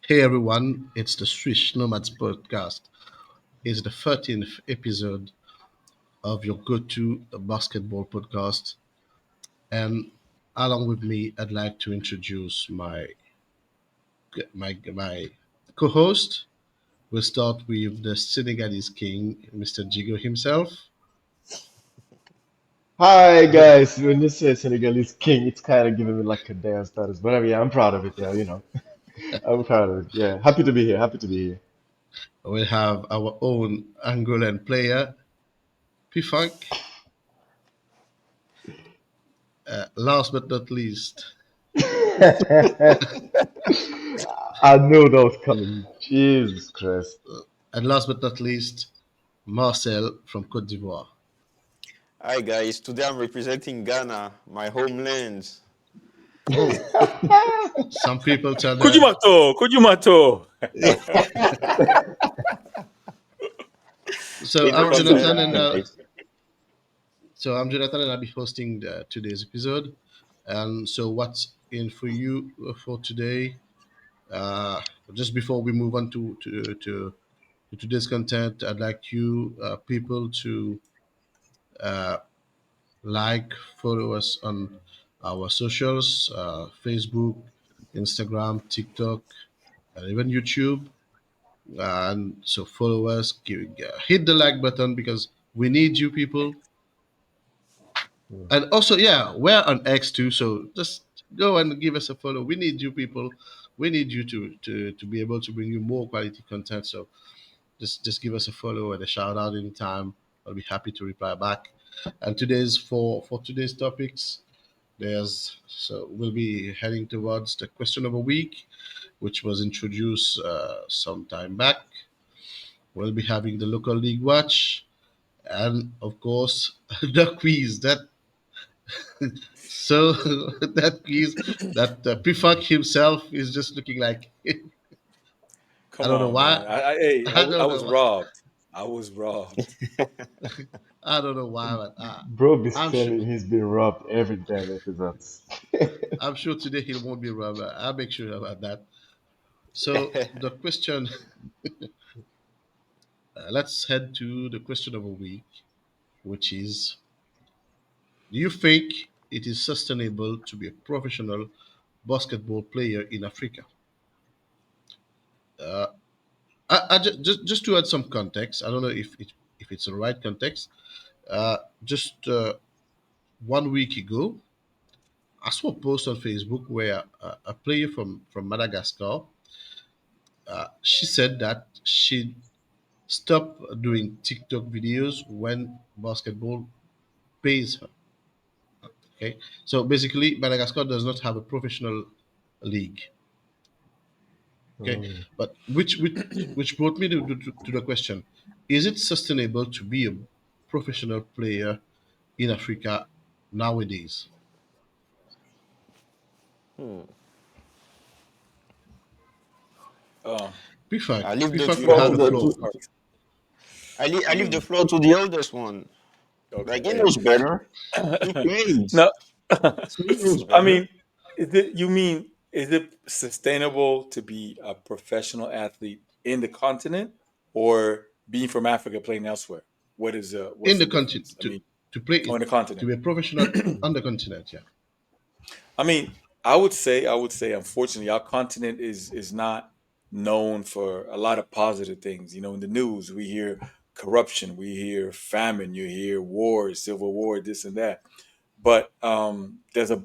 Hey everyone, it's the Swish Nomads podcast. It's the 13th episode of your go-to basketball podcast. And along with me, I'd like to introduce my co-host. We'll start with the Senegalese king, Mr. Jigo himself. Hi guys, when you say Senegalese king, it's kind of giving me like a dance status, but yeah, I'm proud of it. Yeah, I'm proud of it. Yeah, happy to be here. Happy to be here. We'll have our own Angolan player, P-Funk. Last but not least, I knew that was coming. Jesus Christ. and last but not least, Marcel from Cote d'Ivoire. Hi guys, today I'm representing Ghana, my homeland. Oh, some people tell that. Kujumato, Kujumato. So It's I'm from Jonathan, Ghana, and guys. I'll be hosting today's episode. And so, what's in for you for today? Uh, just before we move on to today's content, I'd like you people to uh, like, follow us on our socials: Facebook, Instagram, TikTok, and even YouTube. And so, follow us. Hit the like button because we need you people. And also, yeah, we're on X too. So just go and give us a follow. We need you people. We need you to be able to bring you more quality content. So just give us a follow and a shout out anytime. I'll be happy to reply back. And for today's topics, we'll be heading towards the question of a week, which was introduced some time back. We'll be having the local league watch, and of course the quiz so that quiz that Pifak himself is just looking like I Come don't know on, why. man. Hey, I I don't know was why. robbed. I was robbed. I don't know why, but Bro be I'm sure. saying he's been robbed every damn episodes. I'm sure today he won't be wrong. But I'll make sure about that. So the question. Let's head to the question of a week, which is: do you think it is sustainable to be a professional basketball player in Africa? Uh, just to add some context, I don't know if it's the right context. Just 1 week ago, I saw a post on Facebook where a player from Madagascar, she said that she stopped doing TikTok videos when basketball pays her. Okay, so basically, Madagascar does not have a professional league. Okay, Mm. but which brought me to the question: is it sustainable to be a professional player in Africa nowadays? Hmm. Uh, Prefect, I leave the Prefect, you you floor have have to to the the go floor. to first. I I leave the mean, floor to the oldest one. Like he okay. knows better. He plays, No, so he knows I better. mean, is it sustainable to be a professional athlete in the continent or being from Africa playing elsewhere? In What's the the continent difference? I mean, to play on it the to continent. be a professional on the continent. Yeah. I mean, I would say, unfortunately, our continent is not known for a lot of positive things. You know, in the news, we hear corruption, we hear famine, you hear wars, civil war, this and that. But there's a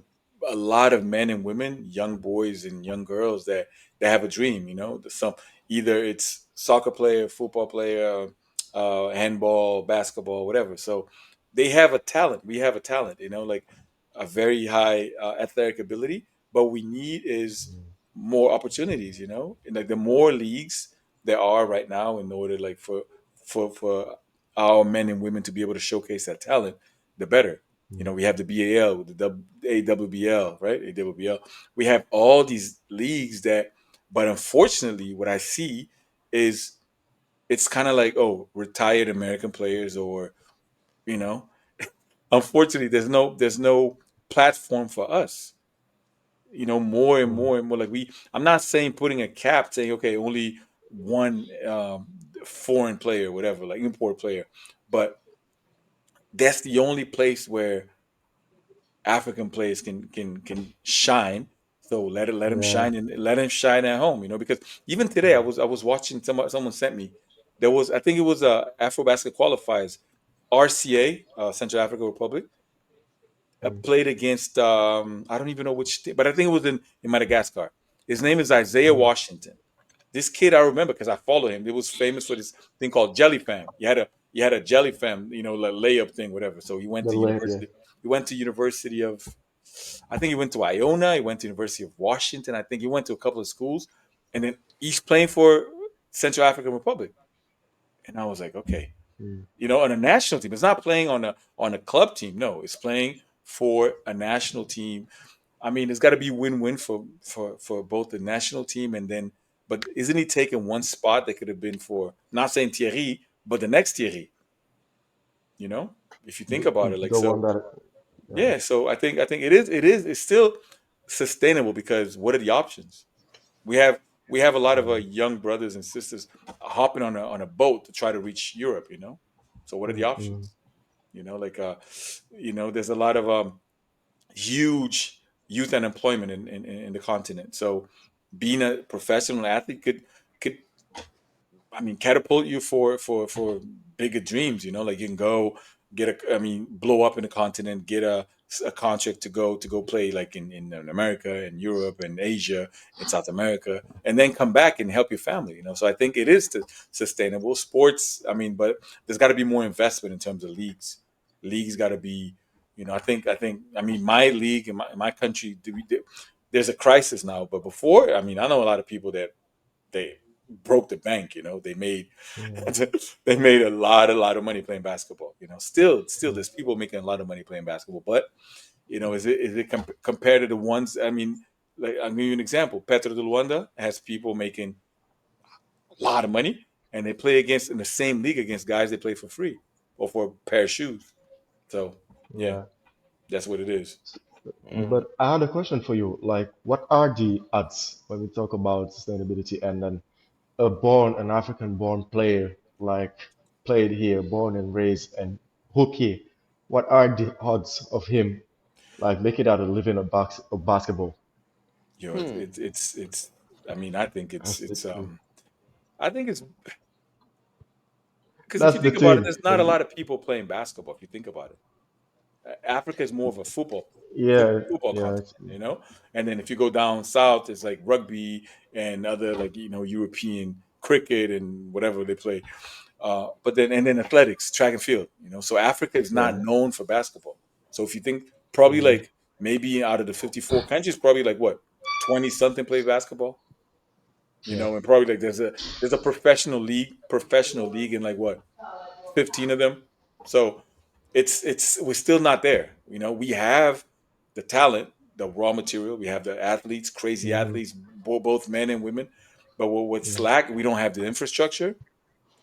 lot of men and women, young boys and young girls that have a dream. You know, some either it's soccer player, football player, handball, basketball, whatever. So they have a talent. We have a talent. You know, like a very high athletic ability. But we need is more opportunities. You know, and like the more leagues there are right now, in order like for our men and women to be able to showcase that talent, the better. You know, we have the BAL, the AWBL, right? AWBL. We have all these leagues that, but unfortunately, what I see is it's kind of like, oh, retired American players, or you know, unfortunately, there's no platform for us. more and mm, more and more. Like I'm not saying putting a cap, saying okay, only one foreign player, whatever, like import player, but that's the only place where African players can shine. So let him yeah. shine and let him shine at home. Because even today I was watching someone sent me. There was, I think it was AfroBasket qualifiers, RCA, Central African Republic, Mm, played against I don't even know which team, but I think it was in Madagascar. His name is Isaiah mm. Washington. This kid I remember because I follow him. It was famous for this thing called Jelly Fam. You had a Jelly Fam, like layup thing, whatever. So he went The to late, yeah. university. He went to University of, I think he went to Iona. He went to University of Washington. I think he went to a couple of schools, and then he's playing for Central African Republic. And I was like, okay, Mm, on a national team. It's not playing on a club team. No, it's playing for a national team. I mean, it's got to be win-win for both the national team and then. But isn't he taking one spot that could have been for not saying Thierry, but the next Thierry? You know, if you think about it, like the one so. that, yeah. Yeah, so I think it's still sustainable because what are the options? We have a lot of Mm, young brothers and sisters hopping on a boat to try to reach Europe. So what are the mm, mm, options? Like there's a lot of huge youth unemployment in the continent. So being a professional athlete could I mean, catapult you for bigger dreams. Like you can go get I mean, blow up in the continent, get a contract to go play like in America and Europe and Asia and South America, and then come back and help your family. So I think it is sustainable sports. I mean, but there's got to be more investment in terms of leagues. Leagues got to be, I mean, my league in my country, there's a crisis now. But before, I mean, I know a lot of people that they broke the bank. They made mm, they made a lot of money playing basketball. Still, mm. there's people making a lot of money playing basketball. But is it compared to the ones? I mean, like I'll give you an example. Petro de Luanda has people making a lot of money, and they play against in the same league against guys they play for free or for a pair of shoes. So yeah, Yeah. that's what it is. Mm. But I had a question for you. Like, what are the odds when we talk about sustainability and then an African born player, like played here, born and raised and hoop here? What are the odds of him like make it out of living a box of basketball? Hmm. It's. I mean, I think it's That's the it's thing. I think it's because if That's you the think about it, thing. there's not a lot of people playing basketball. If you think about it, Africa is more of a Yeah, football yeah, continent. And then if you go down south, it's like rugby and other like European cricket and whatever they play. But then athletics, track and field. So Africa is not yeah. known for basketball. So if you think probably Mm, like maybe out of the 54 countries, probably like what 20 something play basketball. Yeah. And probably like there's a professional league in like what 15 of them. So it's we're still not there. We have the talent, the raw material. We have the athletes, crazy mhm, athletes, both men and women. But what's mm, lack? We don't have the infrastructure.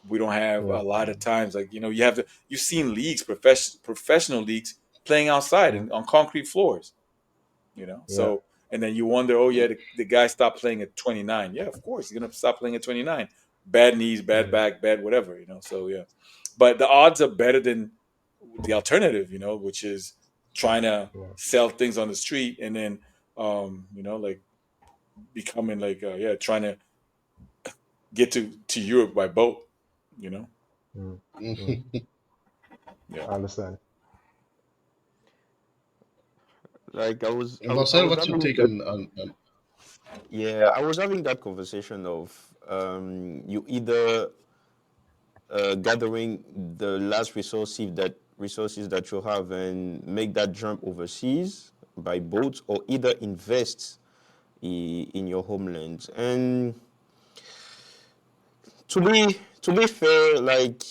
We don't have yeah, a lot of times like you've seen leagues, professional leagues playing outside mm, and on concrete floors. yeah, So and then you wonder, oh yeah, the guy stopped playing at 29. Yeah, of course he's gonna stop playing at 29. Bad knees, bad mm, back, bad whatever. So yeah, but the odds are better than the alternative. Which is trying to yeah, sell things on the street and then like becoming like yeah, trying to get to Europe by boat. You know, mm, mm. Mhm. yeah. I understand. Like I Marcel, was what's your having take on yeah, I was having that conversation of you either gathering the last resources that you have and make that jump overseas by boat, or either invest in your homeland. And to be fair, like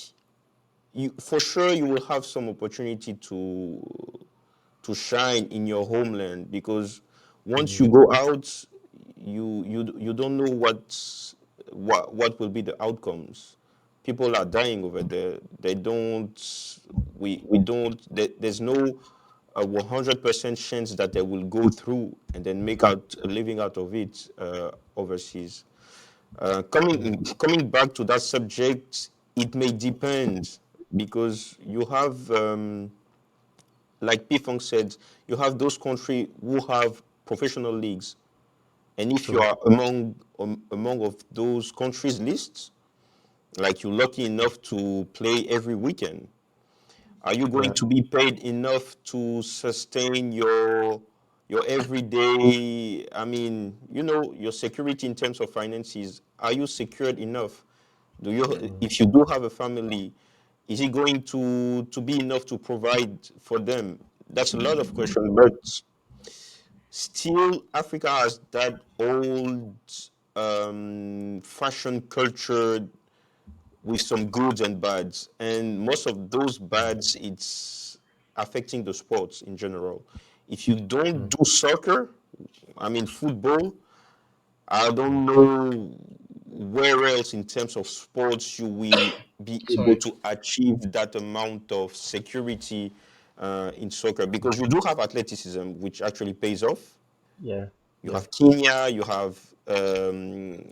you for sure you will have some opportunity to shine in your homeland, because once Mm, you go out, you don't know what will be the outcomes. People are dying over there. They don't we don't there, there's no a 100% chance that they will go through and then make out a living out of it overseas. Coming back to that subject, it may depend because you have, like Pifong said, you have those countries who have professional leagues, and if you True. are among of those countries lists, like you're lucky enough to play every weekend, are you going Yeah. to be paid enough to sustain your everyday, I mean, your security in terms of finances? Are you secured enough? Do you, if you do have a family, is it going to be enough to provide for them? That's a lot of questions, but still Africa has that old fashion culture with some goods and bads, and most of those bads it's affecting the sports in general. If you don't do soccer, I mean football, I don't know where else in terms of sports you will be able Sorry. to achieve that amount of security in soccer, because you do have athleticism which actually pays off. Yeah. You Yeah. have Kenya, you have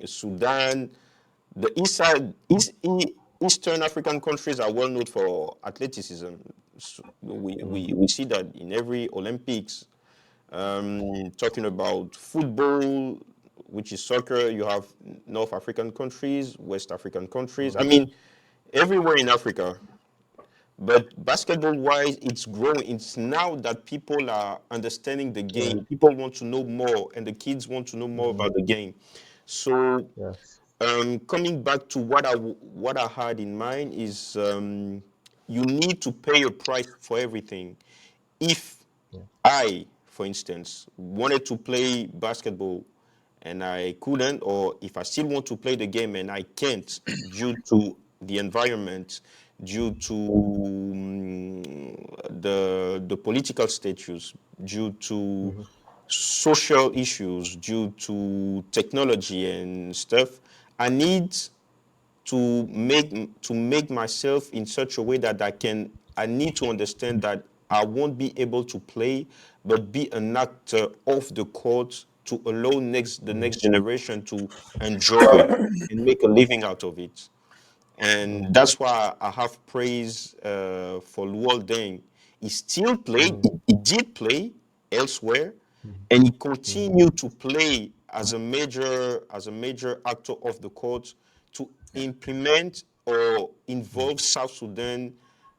Sudan. The Eastern African countries are well known for athleticism. So we see that in every Olympics. Talking about football, which is soccer, you have North African countries, West African countries. I mean, everywhere in Africa. But basketball wise, it's growing. It's now that people are understanding the Yeah. game. People want to know more, and the kids want to know more about the game. So, Yes. coming back to what I had in mind is, you need to pay a price for everything. If Yeah. I, for instance, wanted to play basketball and I couldn't, or if I still want to play the game and I can't due to the environment, due to the political status, due to social issues, due to technology and stuff, I need to make myself in such a way that I need to understand that I won't be able to play, but be an actor off the court to allow the next generation to enjoy and make a living out of it. And that's why I have praise for Luol Deng. He still played, he did play elsewhere, and he continued to play as a major actor of the court to implement or involve South Sudan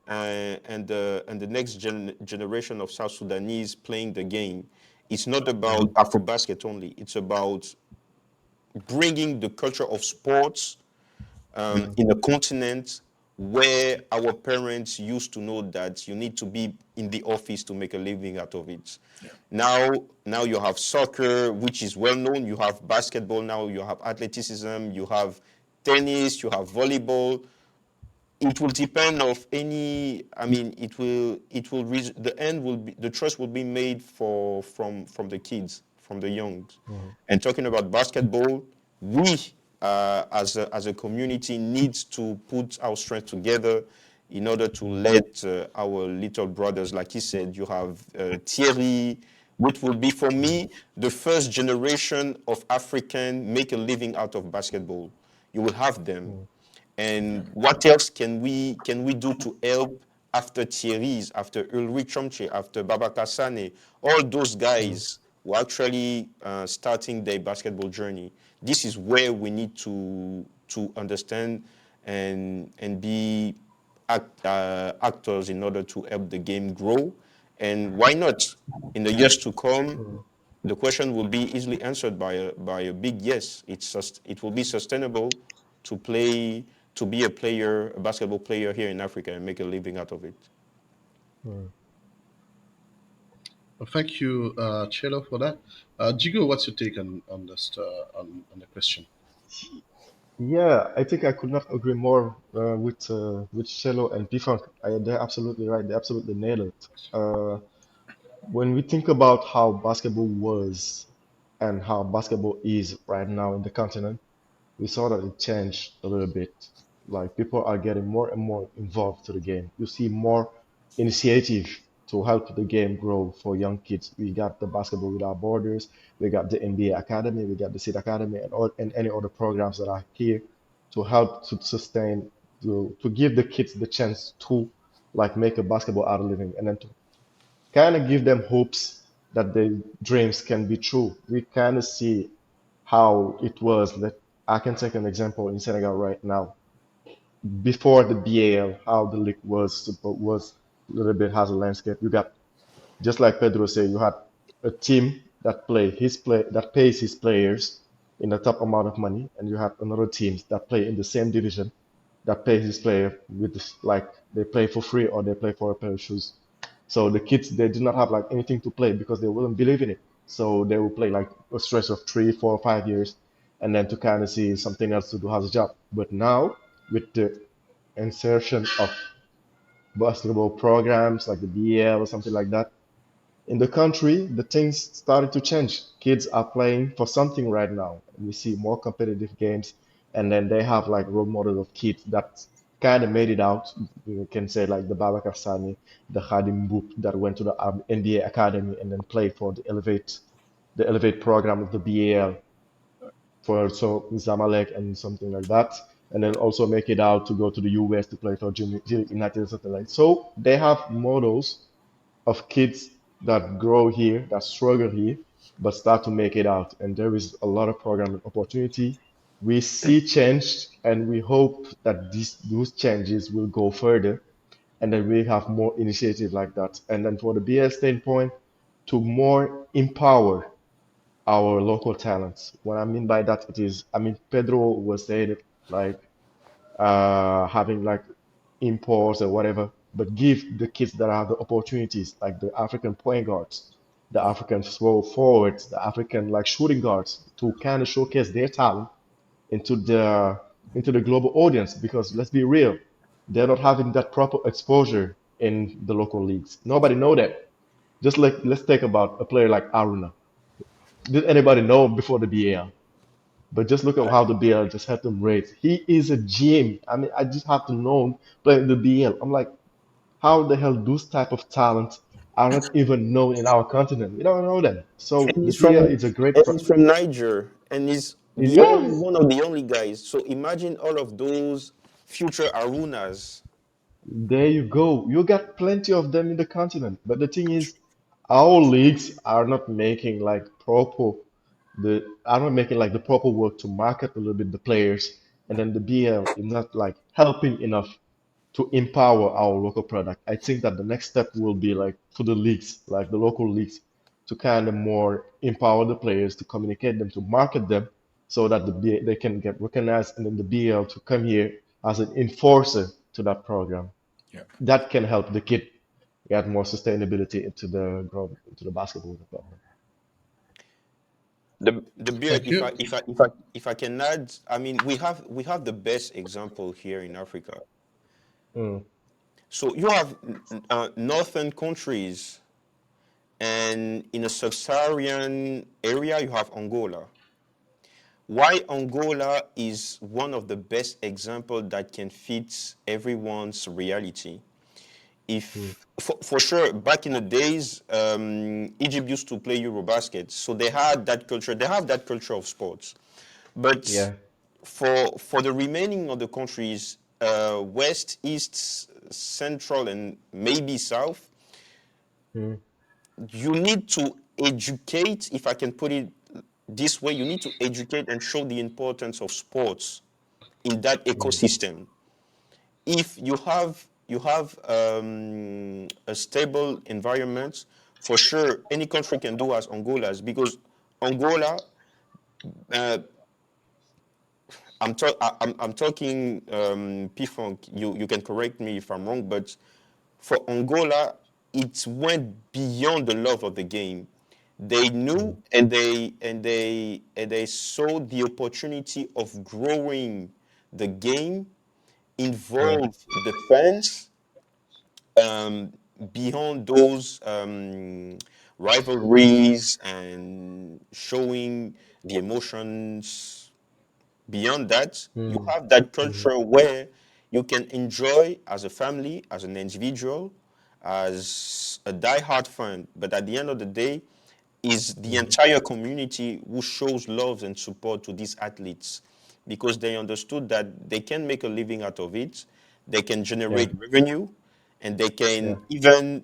and the next generation of South Sudanese playing the game. It's not about Afrobasket only. It's about bringing the culture of sports in a continent where our parents used to know that you need to be in the office to make a living out of it. Yeah. Now you have soccer, which is well known. You have basketball now. You have athleticism. You have tennis. You have volleyball. It will depend of any. I mean, the end will be, the trust will be made from the kids, from the young. And talking about basketball, we as a community needs to put our strength together in order to let our little brothers, like he said, you have Thierry, which will be for me the first generation of African make a living out of basketball. You will have them. And what else can we do to help after Thierry's, after Ulrich Chomche, after Babaka Sane, all those guys who are actually starting their basketball journey? This is where we need to understand and be actors in order to help the game grow. And why not? In the years to come, the question will be easily answered by a big yes. It will be sustainable to play to be a basketball player here in Africa and make a living out of it. Well, thank you, Chelo, for that. Jigo, what's your take on this on the question? Yeah, I think I could not agree more with Cello and P-Funk. They're absolutely right. They absolutely nailed it. When we think about how basketball was and how basketball is right now in the continent, we saw that it changed a little bit. Like people are getting more and more involved to the game. You see more initiative. to help the game grow for young kids. We got the Basketball Without Borders, we got the NBA Academy, we got the SEED Academy, and any other programs that are here to help to sustain, to give the kids the chance to like make a basketball out of living, and then to kind of give them hopes that their dreams can be true. We kind of see how it was that I can take an example in Senegal right now. Before the BAL, how the league was a little bit has a landscape. You got, just like Pedro said, you had a team that pays his players in the top amount of money, and you have another teams that play in the same division that pays his player with like they play for free or they play for a pair of shoes. So the kids they do not have like anything to play because they wouldn't believe in it. So they will play like a stretch of 3, 4, 5 years, and then to kind of see something else to do as a job. But now with the insertion of basketball programs like the BL or something like that, in the country, the things started to change. Kids are playing for something right now. We see more competitive games, and then they have like role models of kids that kind of made it out. You can say like the Babakar Sani, the Khadim Boop that went to the NBA Academy and then played for the Elevate program of the BAL for so Zamalek and something like that, and then also make it out to go to the US to play for United or something like. So they have models of kids that grow here, that struggle here, but start to make it out. And there is a lot of programming opportunity. We see change, and we hope that those changes will go further, and then we have more initiative like that. And then for the BS standpoint, to more empower our local talents. What I mean by that, it is, I mean, Pedro was saying it like having like imports or whatever, but give the kids that have the opportunities, like the African point guards, the African small forwards, the African like shooting guards, to kind of showcase their talent into the global audience. Because let's be real, they're not having that proper exposure in the local leagues. Nobody know that. Just like let's take about a player like Aruna. Did anybody know him before the BAL? But just look at how the BL just had them raised. He is a gem. I mean, I just have to know him playing the BL. I'm like, how the hell those type of talents are not even known in our continent? We don't know them. So And the he's BL from is a great, and he's from Niger, and he's yeah. one of the only guys. So imagine all of those future Arunas. There you go. You got plenty of them in the continent. But the thing is, our leagues are not making like proper the are not making like the proper work to market a little bit the players, and then the BL is not like helping enough to empower our local product. I think that the next step will be like for the leagues, like the local leagues, to kind of more empower the players, to communicate them, to market them, so that they can get recognized, and then the BL to come here as an enforcer to that program. Yeah. That can help the kid get more sustainability into the basketball development. The beard, Thank you. if I can add, I mean, we have the best example here in Africa. Mm, So you have northern countries, and in a sub-Saharan area, you have Angola. Why Angola is one of the best examples that can fit everyone's reality. mm, If for sure back in the days, Egypt used to play Eurobasket, so they had that culture. They have that culture of sports, but yeah. for the remaining of the countries, west, east, central, and maybe south, Mm, you need to educate, if I can put it this way, you need to educate and show the importance of sports in that mm, ecosystem. If you have a stable environment, for sure any country can do as Angola's, because Angola, uh, I'm talking P-Funk, you can correct me if I'm wrong, but for Angola, it went beyond the love of the game. They knew, mm, and they saw the opportunity of growing the game, yeah. involve the fans, um, beyond those rivalries and showing the emotions. Beyond that, you Mm, have that mm, culture where you can enjoy as a family, as an individual, as a die-hard fan, but at the end of the day, is the Mm-hmm. entire community who shows love and support to these athletes because they understood that they can make a living out of it, they can Yeah. generate revenue, and they Yeah. can even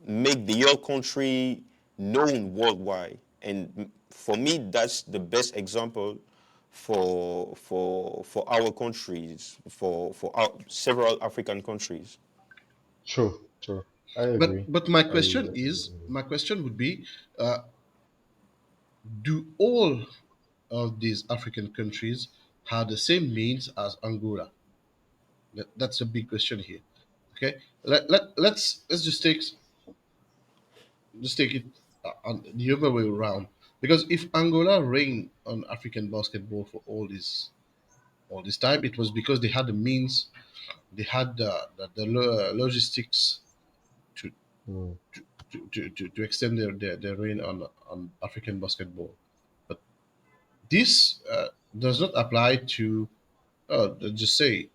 make your country known worldwide. And for me, that's the best example for our countries, for our, several African countries. True. True. I But agree. my I really question is, agree. my question would be, uh, do all of these African countries have the same means as Angola? That's a big question here. Okay, let's just take it on the other way around. Because if Angola reigned on African basketball for all this time, it was because they had the means, they had the logistics to Mm. to extend their reign on African basketball. But this does not apply to, just say,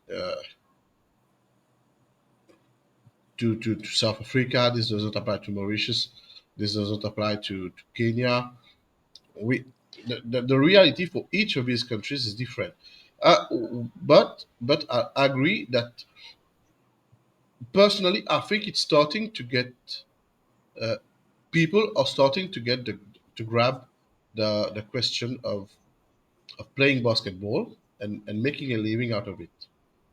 to South Africa. This does not apply to Mauritius. This does not apply to Kenya. We the reality for each of these countries is different. Uh, but I agree that personally, I think it's starting to get, uh, people are starting to get to grab the question of playing basketball and making a living out of it.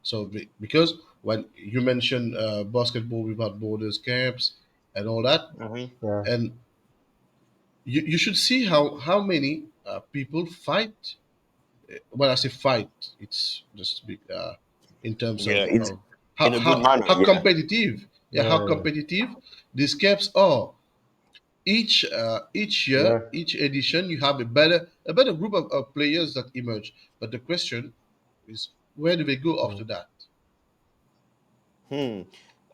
So because when you mentioned basketball without borders camps and all that, Mhm. Yeah. and you should see how many people fight. When I say fight, it's just in terms Yeah, it's of in a good manner. how Yeah. competitive, yeah, how Yeah. competitive these camps are. Each year, Yeah. each edition, you have a better group of players that emerge. But the question is, where do they go Mm. after that? Hmm.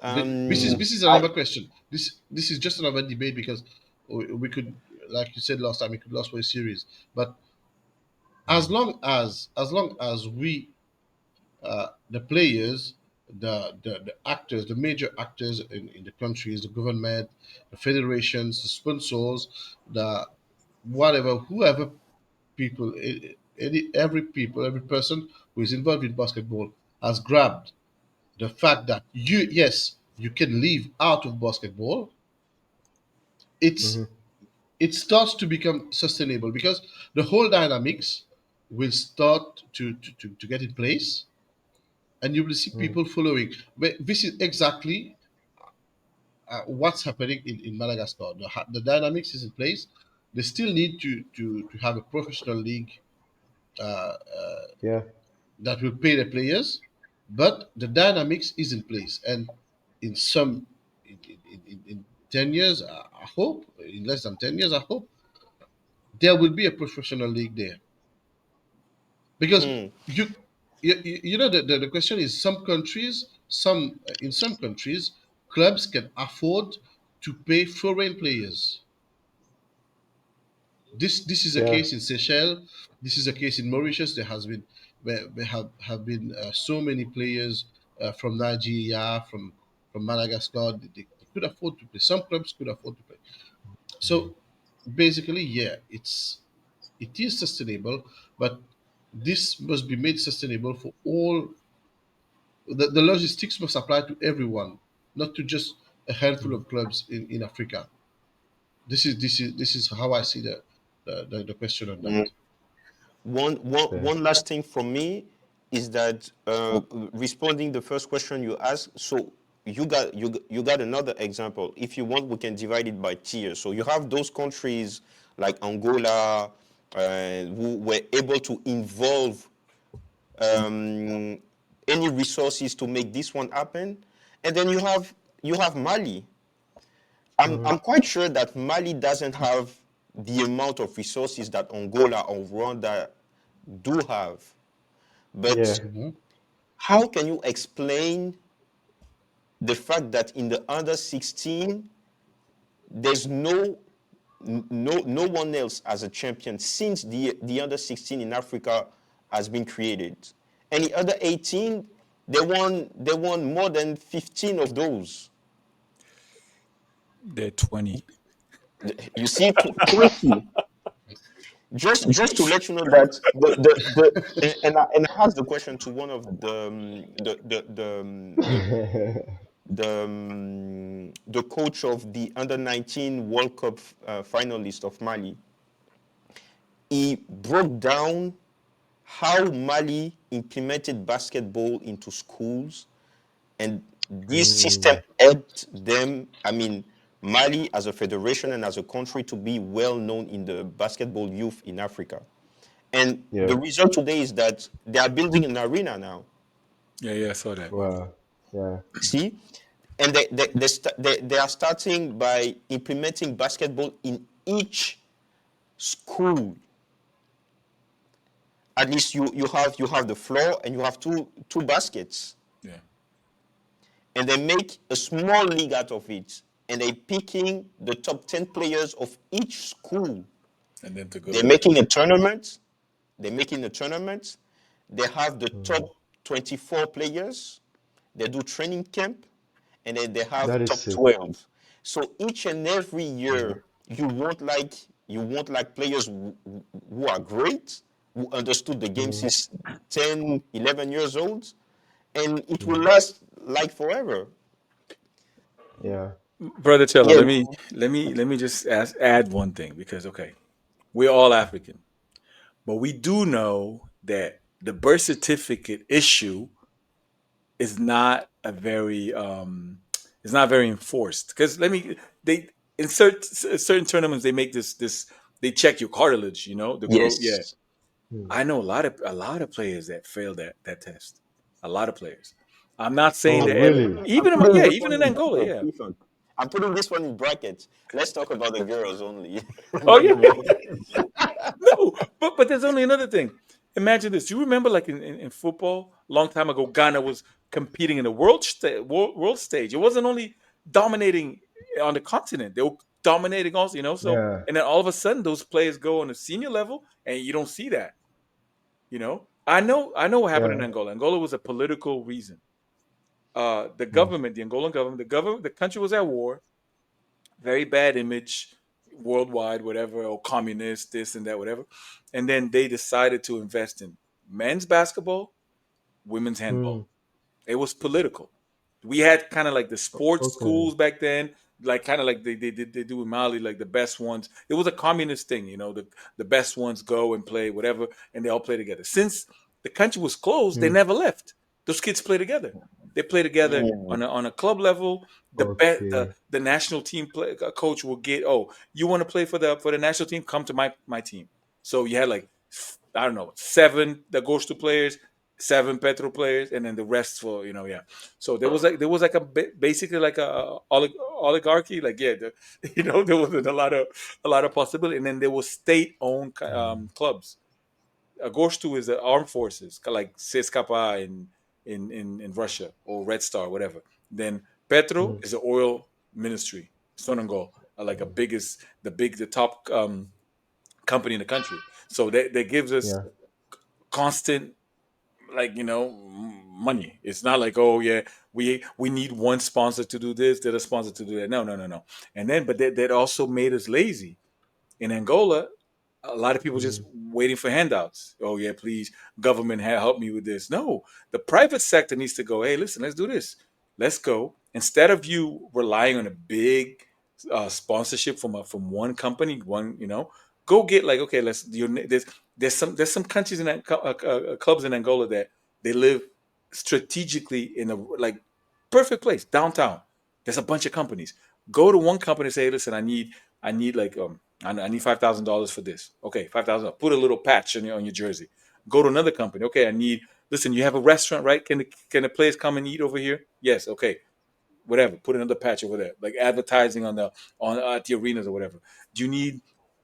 Mm. This is I another question. This is just another debate because we could, like you said last time, we could last for a series. But Mm. as long as we, the players, the actors, the major actors in the countries, the government, the federations, the sponsors, the whatever, whoever people, every person who is involved in basketball has grabbed the fact that yes, you can live out of basketball. It's Mm-hmm. it starts to become sustainable because the whole dynamics will start to get in place, and you will see Mm. people following. But this is exactly what's happening in Madagascar. The dynamics is in place. They still need to have a professional league uh, Yeah. that will pay the players, but the dynamics is in place. And in some, in 10 years, I hope, in less than 10 years, I hope, there will be a professional league there. Because hmm. you know, the question is, some countries, some in some countries, clubs can afford to pay foreign players. This is a Yeah. case in Seychelles. This is a case in Mauritius. There have been so many players from Nigeria, from Madagascar. They could afford to play. Some clubs could afford to play. Mm. So basically, yeah, it is sustainable, but this must be made sustainable for all. The logistics must apply to everyone, not to just a handful Mm. of clubs in Africa. This is how I see the question on that. Yeah. One last thing from me is that responding the first question you asked. So you got another example. If you want, we can divide it by tiers. So you have those countries like Angola who were able to involve um, any resources to make this one happen, and then you have Mali. Mm-hmm. I'm quite sure that Mali doesn't have the amount of resources that Angola or Rwanda do have. But Yeah. Mhm. how can you explain the fact that in the under 16 there's no one else as a champion since the under 16 in Africa has been created, and the other 18 they won more than 15 of those. They're 20. You see, 20. Just to let you know that and I asked the question to one of the coach of the under 19 World Cup finalist of Mali. He broke down how Mali implemented basketball into schools, and this system Mm, helped them. I mean, Mali as a federation and as a country to be well known in the basketball youth in Africa. And yeah. the result today is that they are building an arena now. Yeah, yeah, I saw that. Wow. Yeah. See, and they are starting by implementing basketball in each school. At least you have the floor and you have two baskets, Yeah. and they make a small league out of it, and they picking the top 10 players of each school. And then to go to They're the making a tournament. They're making a tournament. They have the top Mm, 24 players. They do training camp, and then they have that is top sick. 12. So each and every Yeah. year, you want like players who are great, who understood the game Mm, since 10, 11 years old, and it will mm, last like forever. yeah. Brother Cello, Yeah. let me just add one thing because okay, we're all African, but we do know that the birth certificate issue is not a very it's not very enforced because let me they in certain tournaments they make this they check your cartilage, the growth. Yeah, Yes. Mm. I know a lot of players that fail that test. A lot of players. I'm not saying Oh, that really? I'm even in putting yeah, this even one in in Angola, brackets. yeah. Listen, I'm putting this one in brackets. Let's talk about the girls only, Oh not yeah. the boys. No, but there's only another thing. Imagine this. You remember, like in football, a long time ago, Ghana was competing in the world stage. It wasn't only dominating on the continent; they were dominating also. So Yeah. and then all of a sudden, those players go on a senior level, and you don't see that. I know what happened in Yeah. Angola. Angola was a political reason. The Mm. government, the Angolan government, the country was at war, very bad image worldwide, whatever, or communist, this and that, whatever. And then they decided to invest in men's basketball, women's Mm. handball. It was political. We had kind of like the sports Okay. schools back then, like kind of like they do in Mali, like the best ones. It was a communist thing, the best ones go and play whatever, and they all play together. Since the country was closed, they Mm. never left. Those kids play together. They play together Mm. on a club level. Okay. The national team coach will get, oh, you want to play for the national team, come to my team. So you had like, I don't know, 7 the Gosto players, 7 Petro players, and then the rest for yeah. So there was like basically like a oligarchy, like yeah, there was a lot of possibility, and then there was state owned Mm. clubs. Gosto is the armed forces, like CSKA in Russia, or Red Star, whatever. Then Petro Mm. is the oil ministry, Sonangol, like the top company in the country. So that gives us Yeah. constant, like money. It's not like, oh yeah, we need one sponsor to do this, the other sponsor to do that. No, no, no, no. And then but that also made us lazy in Angola. A lot of people just Mm. waiting for handouts. Oh yeah, please, government, help me with this. No, the private sector needs to go. Hey, listen, let's do this. Let's go. Instead of you relying on a big sponsorship from one company, go get, like, okay, there's some countries clubs in Angola that they live strategically in a, like, perfect place downtown. There's a bunch of companies. Go to one company and say, listen, I need like I need $5,000 for this. Okay, 5,000. Put a little patch on your jersey. Go to another company. Okay, I need. Listen, you have a restaurant, right? Can the players come and eat over here? Yes. Okay. Whatever. Put another patch over there, like advertising on at the arenas or whatever. Do you need,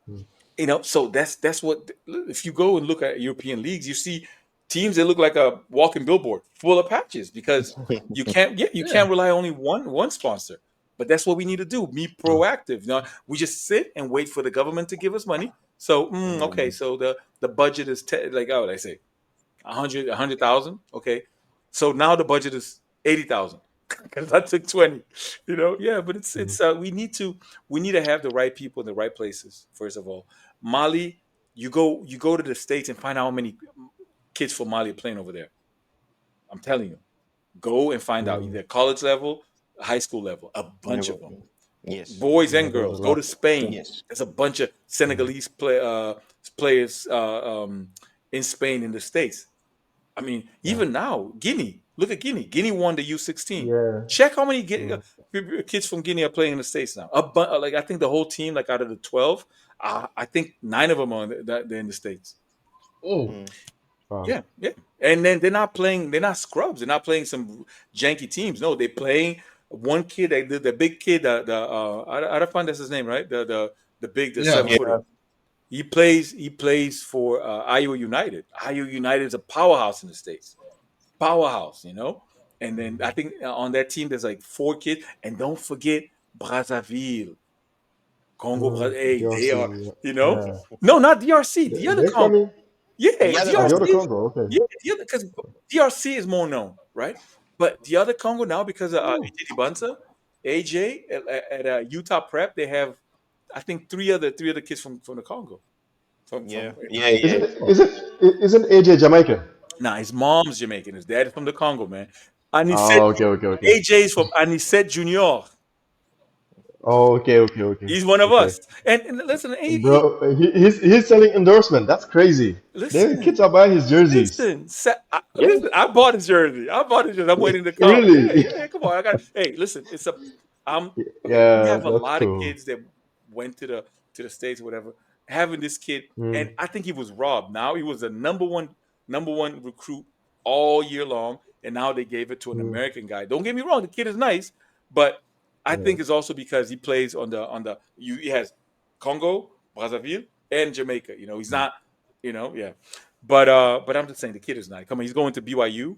Mm. so that's what, if you go and look at European leagues, you see teams that look like a walking billboard full of patches, because you Yeah. can't rely only one sponsor. But that's what we need to do. Be Oh. proactive. We just sit and wait for the government to give us money. So okay, Mm. so the budget is like, I say 100,000. Okay, so now the budget is 80,000. because I took 20. Yeah, but it's we need to have the right people in the right places. First of all, Mali, you go to the states and find out how many kids from Mali are playing over there. I'm telling you, go and find out Mm, either college level, high school level, a bunch Never. of them, Yes. boys yeah, and there's a girls. Go lot. to Spain. Yes. There's a bunch of Mm, Senegalese players in Spain in the states. I mean, yeah, even now, Guinea. Look at Guinea. Guinea won the U16. yeah. Check how many Mm, kids from Guinea are playing in the states now. Like I think the whole team, like out of the 12, I think 9 of them are they're in the states. Oh, Mm. wow. Yeah, yeah. And then they're not playing. They're not scrubs. They're not playing some janky teams. No, they're playing one kid. The big kid. I don't find that's his name, right? The yeah. 7 footer. Yeah. He plays for Iowa United. Iowa United is a powerhouse in the states. Powerhouse. And then I think on that team there's like 4 kids. And don't forget Brazzaville, Congo. Mm, Hey, they DRC. are. Yeah. You know, Yeah. no, not DRC. The other They're Congo. coming. The Yeah, other Oh, the Congo. other DRC. Congo. Okay. Yeah, the other because DRC is more known, right? But the other Congo now because of Oh, AJ Bunsa, AJ at Utah Prep, they have I think three other kids from the Congo. From Yeah. Yeah. Yeah. isn't Oh, isn't isn't AJ Jamaican? Nah, his mom's Jamaican, his dad is from the Congo, man. And he said Oh, okay, okay, okay, AJ's from Anisette Junior. oh, okay, okay, okay, He's one of okay. us. And listen, Bro, he's selling endorsement. That's crazy. The listen, kids are buying his jerseys. Yeah. listen. I bought his jersey. I bought his jersey. I'm waiting to come. Yeah, Really? yeah. Come on. I got. Hey, listen. Okay. We Yeah, have a that's lot of cool. kids that went to the states or whatever. Having this kid, and Mm, I think he was robbed. Now he was the number one recruit all year long, and now they gave it to an mm, American guy. Don't get me wrong. The kid is nice, but I yeah. think it's also because he plays he has Congo, Brazzaville, and Jamaica. He's not. Yeah. But I'm just saying the kid is nice. Come on, he's going to BYU,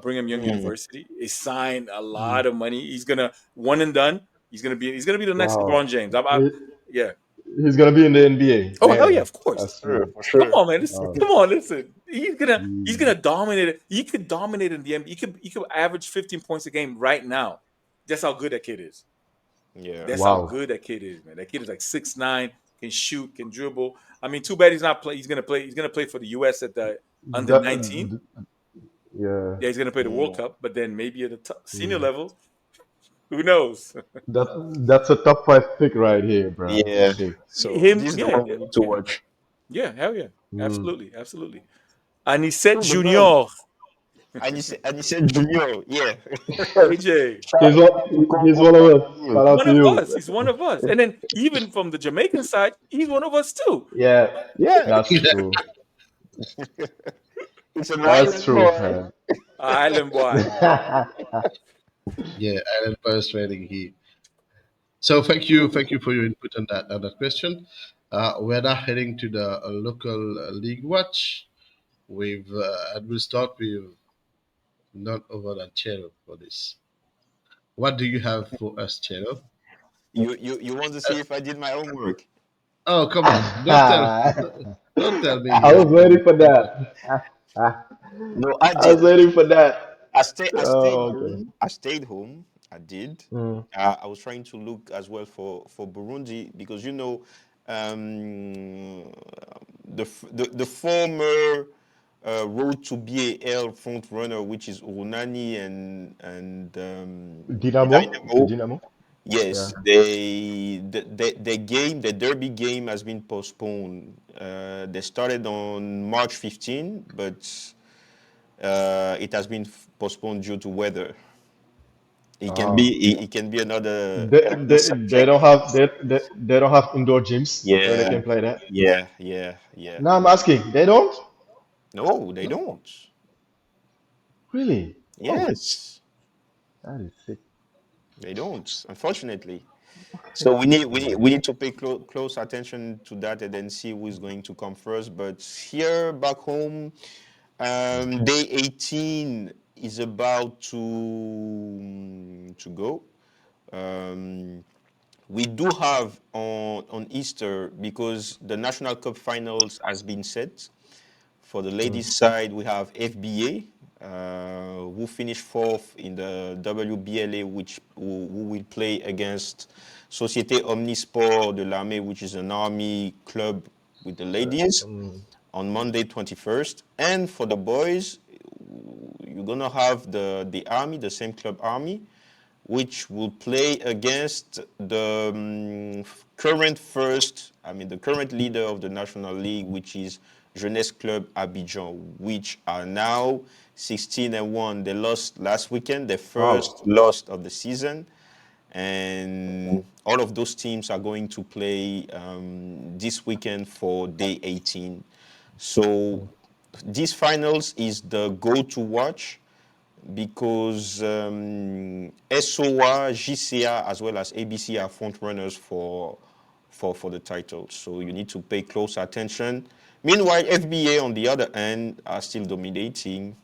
Brigham Young Mm. University. He signed a Mm. lot of money. He's gonna one and done. He's gonna be the next Wow. LeBron James. Yeah. He's gonna be in the NBA. Oh hell yeah, Damn, of course. that's Sure, true. for Come sure. on, man. Wow. Come on, listen. He's gonna Mm, dominate it. He could dominate in the NBA. He could average 15 points a game right now. That's how good that kid is. Yeah. That's how wow. good that kid is, man. That kid is like 6'9", can shoot, can dribble. I mean, too bad he's not play. He's gonna play. He's gonna play for the U.S. at the under That, 19. yeah. Yeah, he's gonna play the World Mm. Cup, but then maybe at the senior Mm. level, who knows? That that's a top five pick right here, bro. Yeah. Shit. So Him, this is the yeah, one we yeah, need to yeah, watch. yeah. Hell yeah, Mm. absolutely, absolutely. And he said Oh, but man, Junior, and you said Junior. Yeah. AJ, He's Shout out to one. He's Congo one of us. Brazzaville. Shout out one to of you. us. He's one of us. And then even from the Jamaican side, he's one of us too. Yeah, Yeah. that's true. It's an That's island true, boy. man. Island boy. yeah. Island First Trading here. So thank you for your input on that question. We're now heading to the local league watch. And we'll start with none other than Chelo for this. What do you have for us, Chelo? You want to see if I did my homework? Oh, come on! Don't tell me I you was didn't do waiting for your homework. that. No, I I did. was waiting for that. I stayed Oh, okay. home. I stayed home. I did. Mm, I was trying to look as well for Burundi because um, the former road to BAL front runner, which is Urunani and Dynamo, Dynamo. Dynamo. Yeah. Yes, the derby game has been postponed. They started on March 15, but it has been postponed due to weather. Ah. It can be another They they subject. don't have they don't have indoor gyms where they Yeah, can play that. yeah. Now I'm asking, they don't? No, they don't. Really? Oh, Yes, that is sick. they don't. Unfortunately. Okay. So we Wow. need to pay close attention to that and then see who is going to come first. But here back home, day 18 is about to go. Um, we do have on Easter because the National Cup finals has been set. For the Mm, ladies' side, we have FBA. who finished fourth in the WBLA, who will play against Société Omnisport de l'Armée, which is an army club with the ladies, Mm, on Monday 21st. And for the boys, you're gonna have the army, the same club army, which will play against the current first, I mean, the current leader of the National League, which is Jeunesse Club Abidjan, which are now 16-1. They lost last weekend, their first wow. loss of the season. And all of those teams are going to play this weekend for day 18. So Mm, these finals is the go to watch because SOA, GCA, as well as ABC are front runners for the title. So you need to pay close attention. Meanwhile, FBA on the other end are still dominating.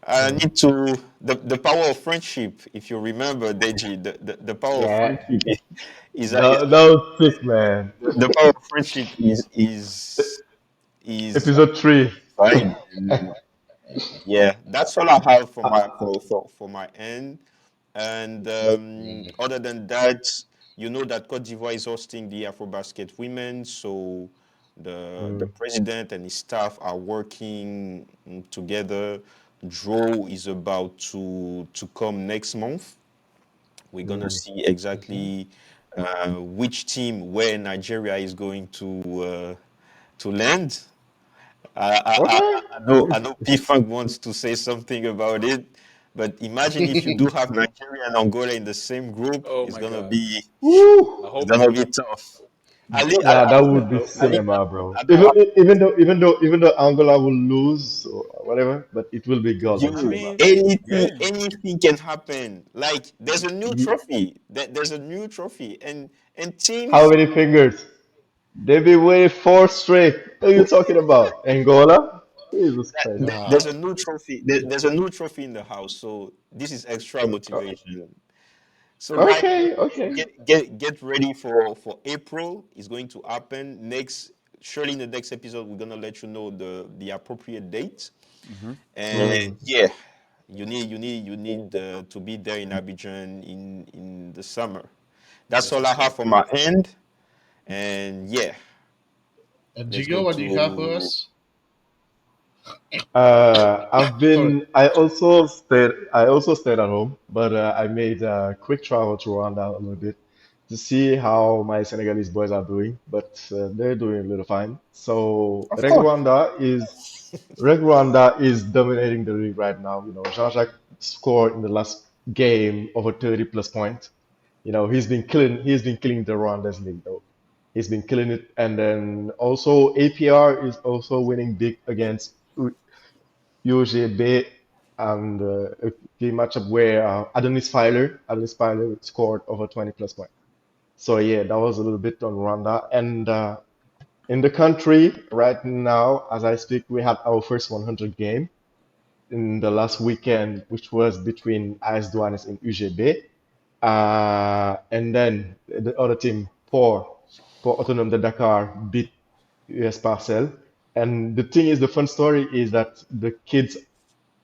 I mm. need to the power of friendship. If you remember, Deji, the power of Yeah, friendship is that was sick, man. the power of friendship is Episode 3. fine. And yeah, that's all I have for for my end. And other than that, you know that Cote d'Ivoire is hosting the AfroBasket Women, so the Mm, president and his staff are working together. Draw is about to come next month. We're gonna mm. see exactly which team where Nigeria is going to land. Okay. I know P-Funk wants to say something about it, but imagine if you do have Nigeria and Angola in the same group, Oh my God. I Woo! it's hope we gonna be win. tough. Nah, that I would be leave cinema, bro. I know Even though Angola will lose or whatever, but it will be golden I you cinema. mean, yeah. anything can happen. Like there's a new Ye- trophy. There's a new trophy, and How teams many fingers? They be waiting four straight. What are you talking about? Angola? Jesus Christ. there's a Wow. new trophy. There's a new trophy in the house. So this is extra Uh, motivation. So guys, Okay, okay. get ready for April. It's going to happen next. Surely in the next episode, we're gonna let you know the appropriate date. Hmm. And Mm. yeah, you need to be there in Abidjan in the summer. That's Yes, all I have indeed. for my end. And yeah, And let's go Jigo, what do you have for to us? Sorry. I also stayed at home, but I made a quick travel to Rwanda a little bit to see how my Senegalese boys are doing, but they're doing a little fine. So of course. Reg Rwanda is dominating the league right now. You know, Jean-Jacques scored in the last game over 30 plus points. You know, he's been killing the Rwanda's league though. He's been killing it. And then also APR is also winning big against UGB and a key matchup where Adonis Filer scored over 20 plus points. So yeah, that was a little bit on Rwanda. And in the country right now, as I speak, we had our first 100 game in the last weekend, which was between AS Douanes and UGB. And then the other team, Port Autonome de Dakar, beat US Parcel. And the thing is, the fun story is that the kids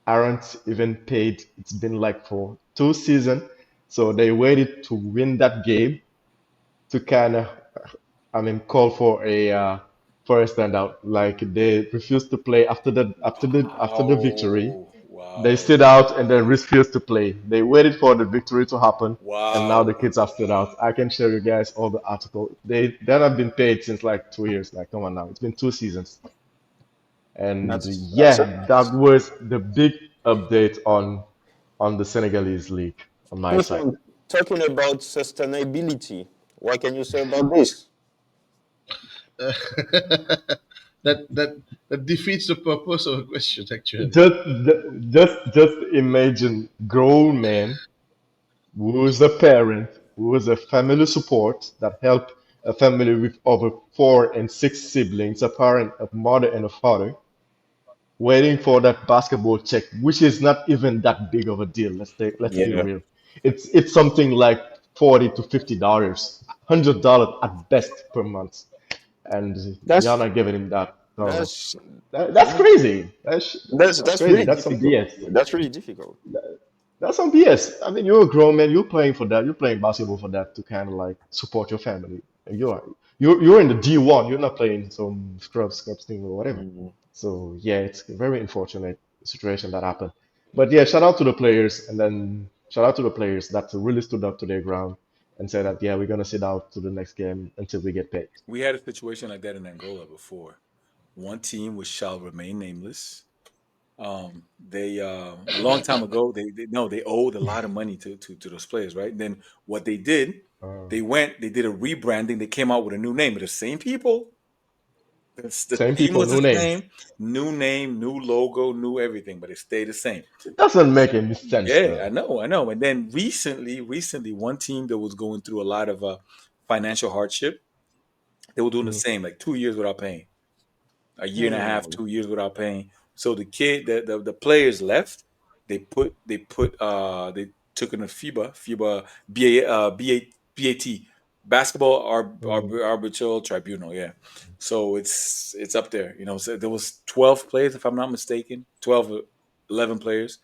aren't even paid. It's been like for 2 seasons. So they waited to win that game to kind of, I mean, call for a standout. Like they refused to play after the victory. Wow. They Wow. stood out and then refused to play. They waited for the victory to happen, and now Wow. the kids have stood out. I can show you guys all the article. They have been paid since like 2 years. Like, come on now, it's been 2 seasons. And That's it. yeah, that was the big update on the Senegalese league on my side. People talking about sustainability. What can you say about this? That defeats the purpose of a question, actually. Just imagine grown man who is a parent, who is a family support that help a family with over 4 and 6 siblings, a parent, a mother, and a father, waiting for that basketball check, which is not even that big of a deal. Let's be Yeah, real. It's something like $40 to $50, $100 at best per month, and that's y'all not giving him that. So That's that's crazy. That's that's crazy. really That's some difficult. BS. That's really difficult. That's some BS. I mean, you're a grown man. You're playing for that. You're playing basketball for that to kind of like support your family. And you're in the D1. You're not playing some scrubs thing or whatever. Mm. So yeah, it's a very unfortunate situation that happened. But yeah, shout out to the players, and then shout out to the players that really stood up to their ground and said that yeah, we're gonna sit out to the next game until we get paid. We had a situation like that in Angola before. One team, which shall remain nameless, they a long time ago they no they owed a lot of money to those players, right? And then what they did, Uh, they did a rebranding. They came out with a new name. The same people, the Same team people, was the no name. same, new name, new logo, new everything, but it stayed the same. It doesn't make any sense Yeah, though. I know. And then recently, one team that was going through a lot of financial hardship, they were doing the Mm, same, like 2 years without paying, a year and a half, Hmm. 2 years without paying. So the kid, the players left. They took in a FIBA BAT basketball mm, arbitral tribunal. Yeah, so it's up there. You know, so there was 12 players, if I'm not mistaken, 12, 11 players,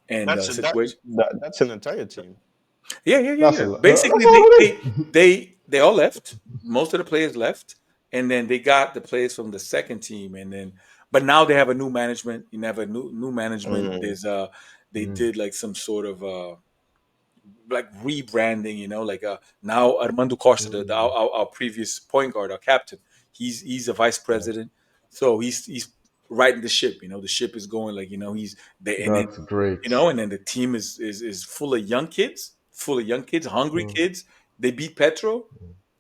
and That's situation. that's an entire team. that's a Yeah. lot. That's Basically, a lot of they all left. Most of the players left, and then they got the players from the second team, and then but now they have a new management. You have a new management. Mm. There's they Mm, did like some sort of like rebranding, like now Armando Costa, mm. our previous point guard, our captain, he's a vice Yeah, president, so he's riding the ship. The ship is going like he's there, and then that's great. the team is full of young kids, hungry Mm, kids. They beat Petro.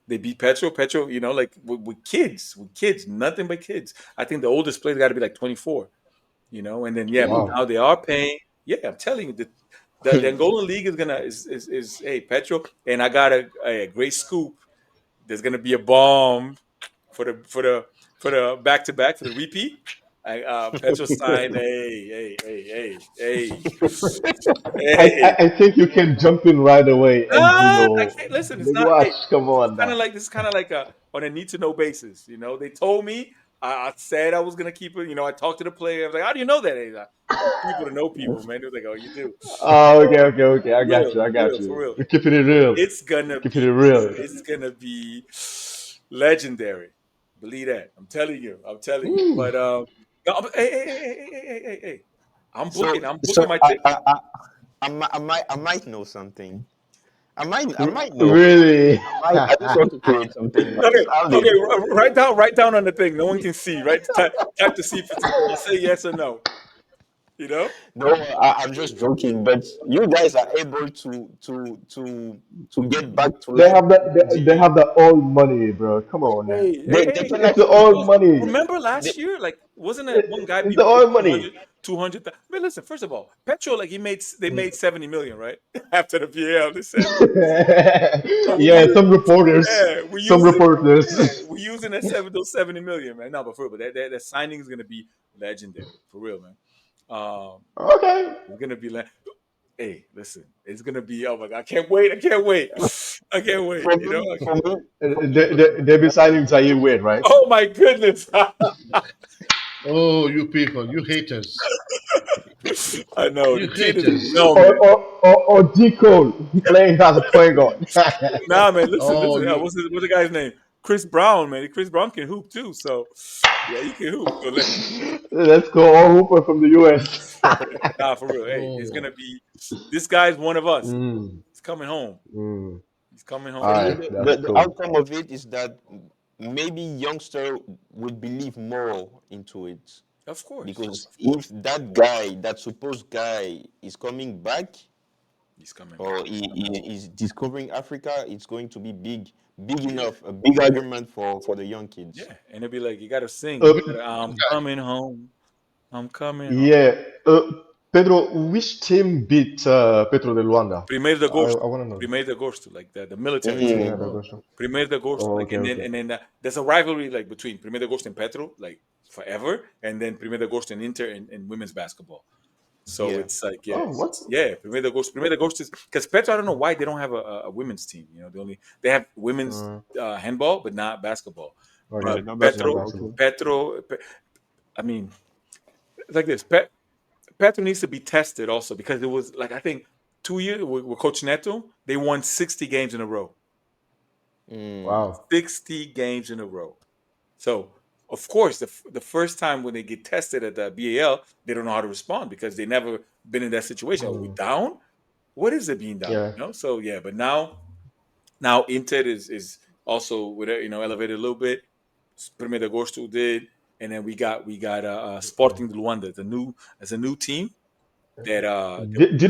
They beat Petro. Petro, like with kids, nothing but kids. I think the oldest player got to be like 24. And then but Ooh. wow. now they are paying. Yeah, I'm telling you, the Angolan league is gonna is hey Petro, and I got a great scoop. There's gonna be a bomb for the back to back for the repeat. Petro signed. Hey, hey. I think you can jump in right away and I can't listen. It's big not. watch. Hey, Come on now. this is kind of like a on a need to know basis. They told me. I said I was gonna keep it. I talked to the player. I was like, "How do you know that?" He's like, people to know people, man. He was like, "Oh, you do." Oh, okay. I got you. I For got real, for you. real. You're keeping it real. It's gonna Keeping it be, real. it's gonna be legendary. Believe that. I'm telling you. I'm telling you. Hmm. But no, hey. I'm So booking. I'm so booking my ticket. I might know something. I might know. Really? I just want to create something Okay, nice. I'll okay. leave. Write down on the thing. No one can see. Right? Type to see if you say yes or no. You know. No, I'm just joking. But you guys are able to get back to They life have they immediately. have the old money, bro. Come on now. They can It's the actually old money. Remember they, last year? Like, wasn't it one guy It's being the paid old money. 200, 200? I mean, listen. First of all, Petro, like they Mm. made 70 million, right? After the VAL, they said. So we Yeah, use, some reporters. yeah, we Some use it. reporters. We using those 70 million, man. No, but for real, but that signing is gonna be legendary for real, man. Um, Okay. it's gonna be like, hey, listen, it's gonna be. Oh my god, I can't wait! I can't wait! I can't wait! for me, They be signing Zaire Wade, right? Oh my goodness! Oh, you people, you haters. I know the You kid is haters. no man. Or D Cole playing as a point guard. Nah, man. Oh, Listen. you. What's the guy's name? Chris Brown, man. Chris Brown can hoop too. So yeah, he can hoop. So Let's go all hooper from the US. nah, for real. Hey, it's Oh. gonna be. This guy's one of us. Mm, He's coming home. mm. He's coming All for home. me, right, that's the cool. outcome of it is that maybe youngster would believe more into it. Of course, Because if that guy, that supposed guy, is coming back he's coming back. or he is discovering Africa, it's going to be big enough, a big argument for the young kids. Yeah, and it'll be like you got to sing. Uh, You got to. I'm coming home. I'm coming home. yeah. Pedro, which team beat Petro de Luanda? Primeiro de I agosto. want to know. Primeiro de agosto, like the military team. Premier Mm. d'Agosto. Primeiro de agosto, Oh, like okay, okay. and then there's a rivalry like between Primeiro de agosto and Petro, like forever, and then Primeiro de agosto and Inter and women's basketball. So Yeah. it's like Oh, what? yeah, Primeiro de agosto is because Petro. I don't know why they don't have a women's team. They have women's Uh, handball, but not basketball. Okay, Numbers that's not Quiz. Petro, possible. Okay. Petro. I mean, it's like this. Petro needs to be tested also because it was like I think 2 years with Coach Neto, they won 60 games in a row. Mm. Wow. 60 games in a row. So of course, the first time when they get tested at the BAL, they don't know how to respond because they never been in that situation. Are we Mm, down? What is it being down? yeah. So yeah, but now Inter is also with it, elevated a little bit. Primeiro de Agosto did, and then we got Sporting de Luanda, as a new team that Did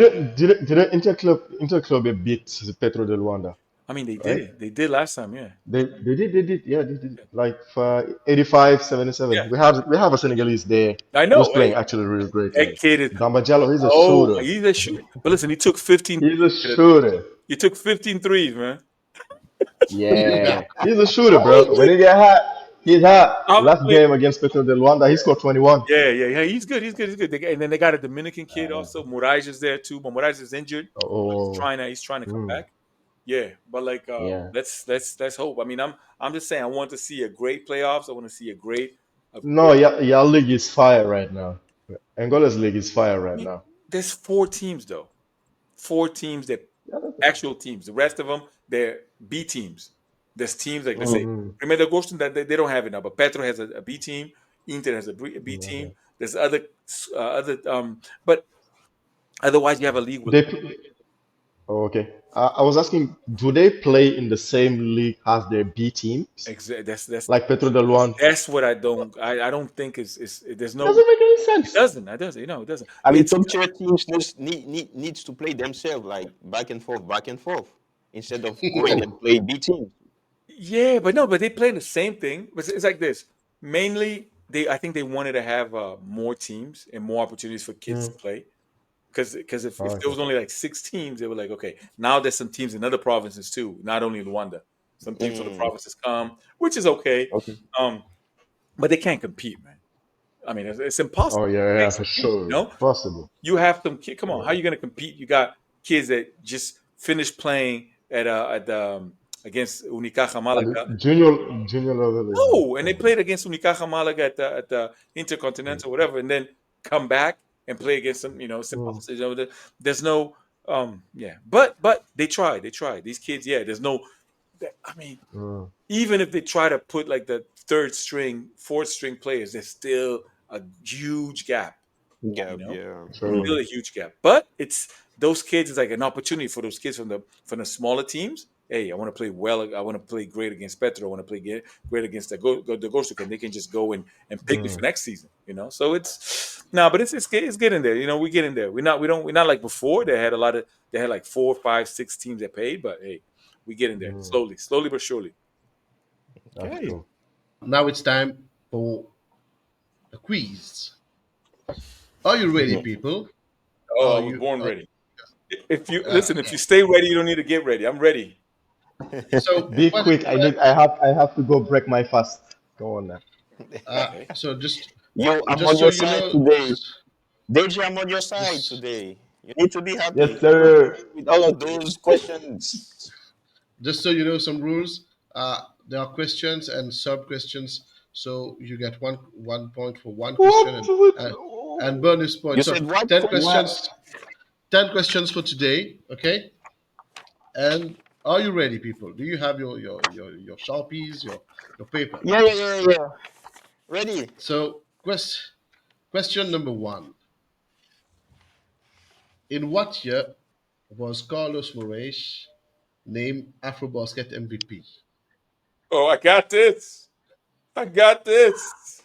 Interclub beat Petro de Luanda, I mean right? they did last time, yeah. They did, yeah, they did. Like for 85-77. Yeah, We have a Senegalese there I who's know. playing Hey, actually really great. that Like kid is Bamba Diallo, he's a oh shooter. he's a shoot. But listen, he took 15. He's a shooter. He took 15 threes, man. Yeah, he's a shooter, bro. When he get hot, he's hot. I'm Last like, game against Petro de Luanda, he scored 21. yeah. He's good. And then they got a Dominican kid also. Moraes is there too, but Moraes is injured. Oh, He's trying to come mm, back. Yeah, but like yeah. let's hope. I mean, I'm just saying I want to see a great playoffs. I want to see a No, great. your league is fire right now. Angola's league is fire I right mean, now. there's 4 teams though. 4 teams that Yeah, actual teams. The rest of them they're B teams. There's teams like let's say mm, remember Agosto that they don't have it now, but Petro has a B team. Inter has a B team. okay. There's other but otherwise you have a league with They, oh, okay. I was asking, do they play in the same league as their B teams? that's Like Petro de Luanda? that's what I don't think is there's no Doesn't make any it sense. doesn't. It doesn't. It doesn't. I mean, It's top tier teams needs to play themselves like back and forth, instead of going and play B teams. yeah, but no, but they play the same thing. But it's like this. Mainly, I think they wanted to have more teams and more opportunities for kids Mm, to play. Because if there okay. was only like 6 teams, they were like, okay, now there's some teams in other provinces too, not only Luanda. Some teams from the Mm. provinces come, which is okay. Okay. Um, but they can't compete, man. I mean, it's impossible. Oh, You yeah, yeah, can't for compete, sure. Possible. You have some kid. Come on, how Yeah. you going to compete? You got kids that just finished playing at against Unicaja At the Malaga. junior level, yeah. No, and they played against Unicaja Malaga at the Intercontinental, whatever, and then come back and play against them. It's Mm, impossible. There's no, yeah, but they tried. They tried. These kids, yeah. There's no. I mean, mm, even if they try to put like the third string, fourth string players, there's still a huge gap. You Gap, know, yeah. true. still a huge gap. But it's those kids. It's like an opportunity for those kids from the smaller teams. Hey, I want to play well. I want to play great against Petro. I want to play great against the Ghost, and they can just go and pick me for Mm, next season. So it's no, but it's getting there. We get in there. We're not like before. They had like 4, 5, 6 teams that paid, but hey, we get in there mm, slowly but surely. that's Okay. true. Now it's time for a quiz. Are you ready, people? Oh, Are I was you? born ready. If you Uh, listen, if you stay ready, you don't need to get ready. I'm ready. so, Be quick. I have to go break my fast. Go on now. Okay. so just Yo, I'm just on so your you side know, today. Deji, I'm on your side just today. You need to be Yes, happy. I'm not sir. happy with all of those questions. just so you know some rules. There are questions and sub questions. So you get one point for one question What? What? and bonus You points. So said what? 10 questions. 10 questions for today. Okay. And are you ready, people? Do you have your sharpies, your paper? Yeah. Ready? So question number one: in what year was Carlos Moraes named AfroBasket MVP? Oh, I got this. I got this.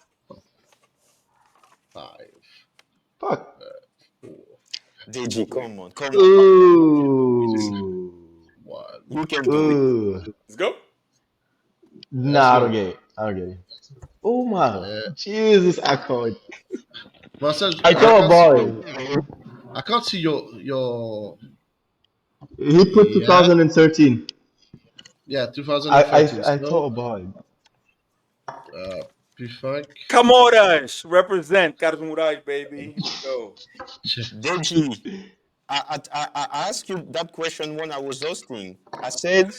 Five, Fuck. four, Deji, three, come on. two, Ooh. one. You can do it. Ooh. Let's go. Let's Nah, I don't go. get it. I don't get it. Oh my. Uh, Jesus, I can't. Marcel, I I told a can't see boy. I can't see your He put yeah 2013. yeah I 2013. I I So told a boy. Pifak. Camoras represent Carlos Moraes, baby. Here we go. Deji, I asked you that question when I was hosting. I said,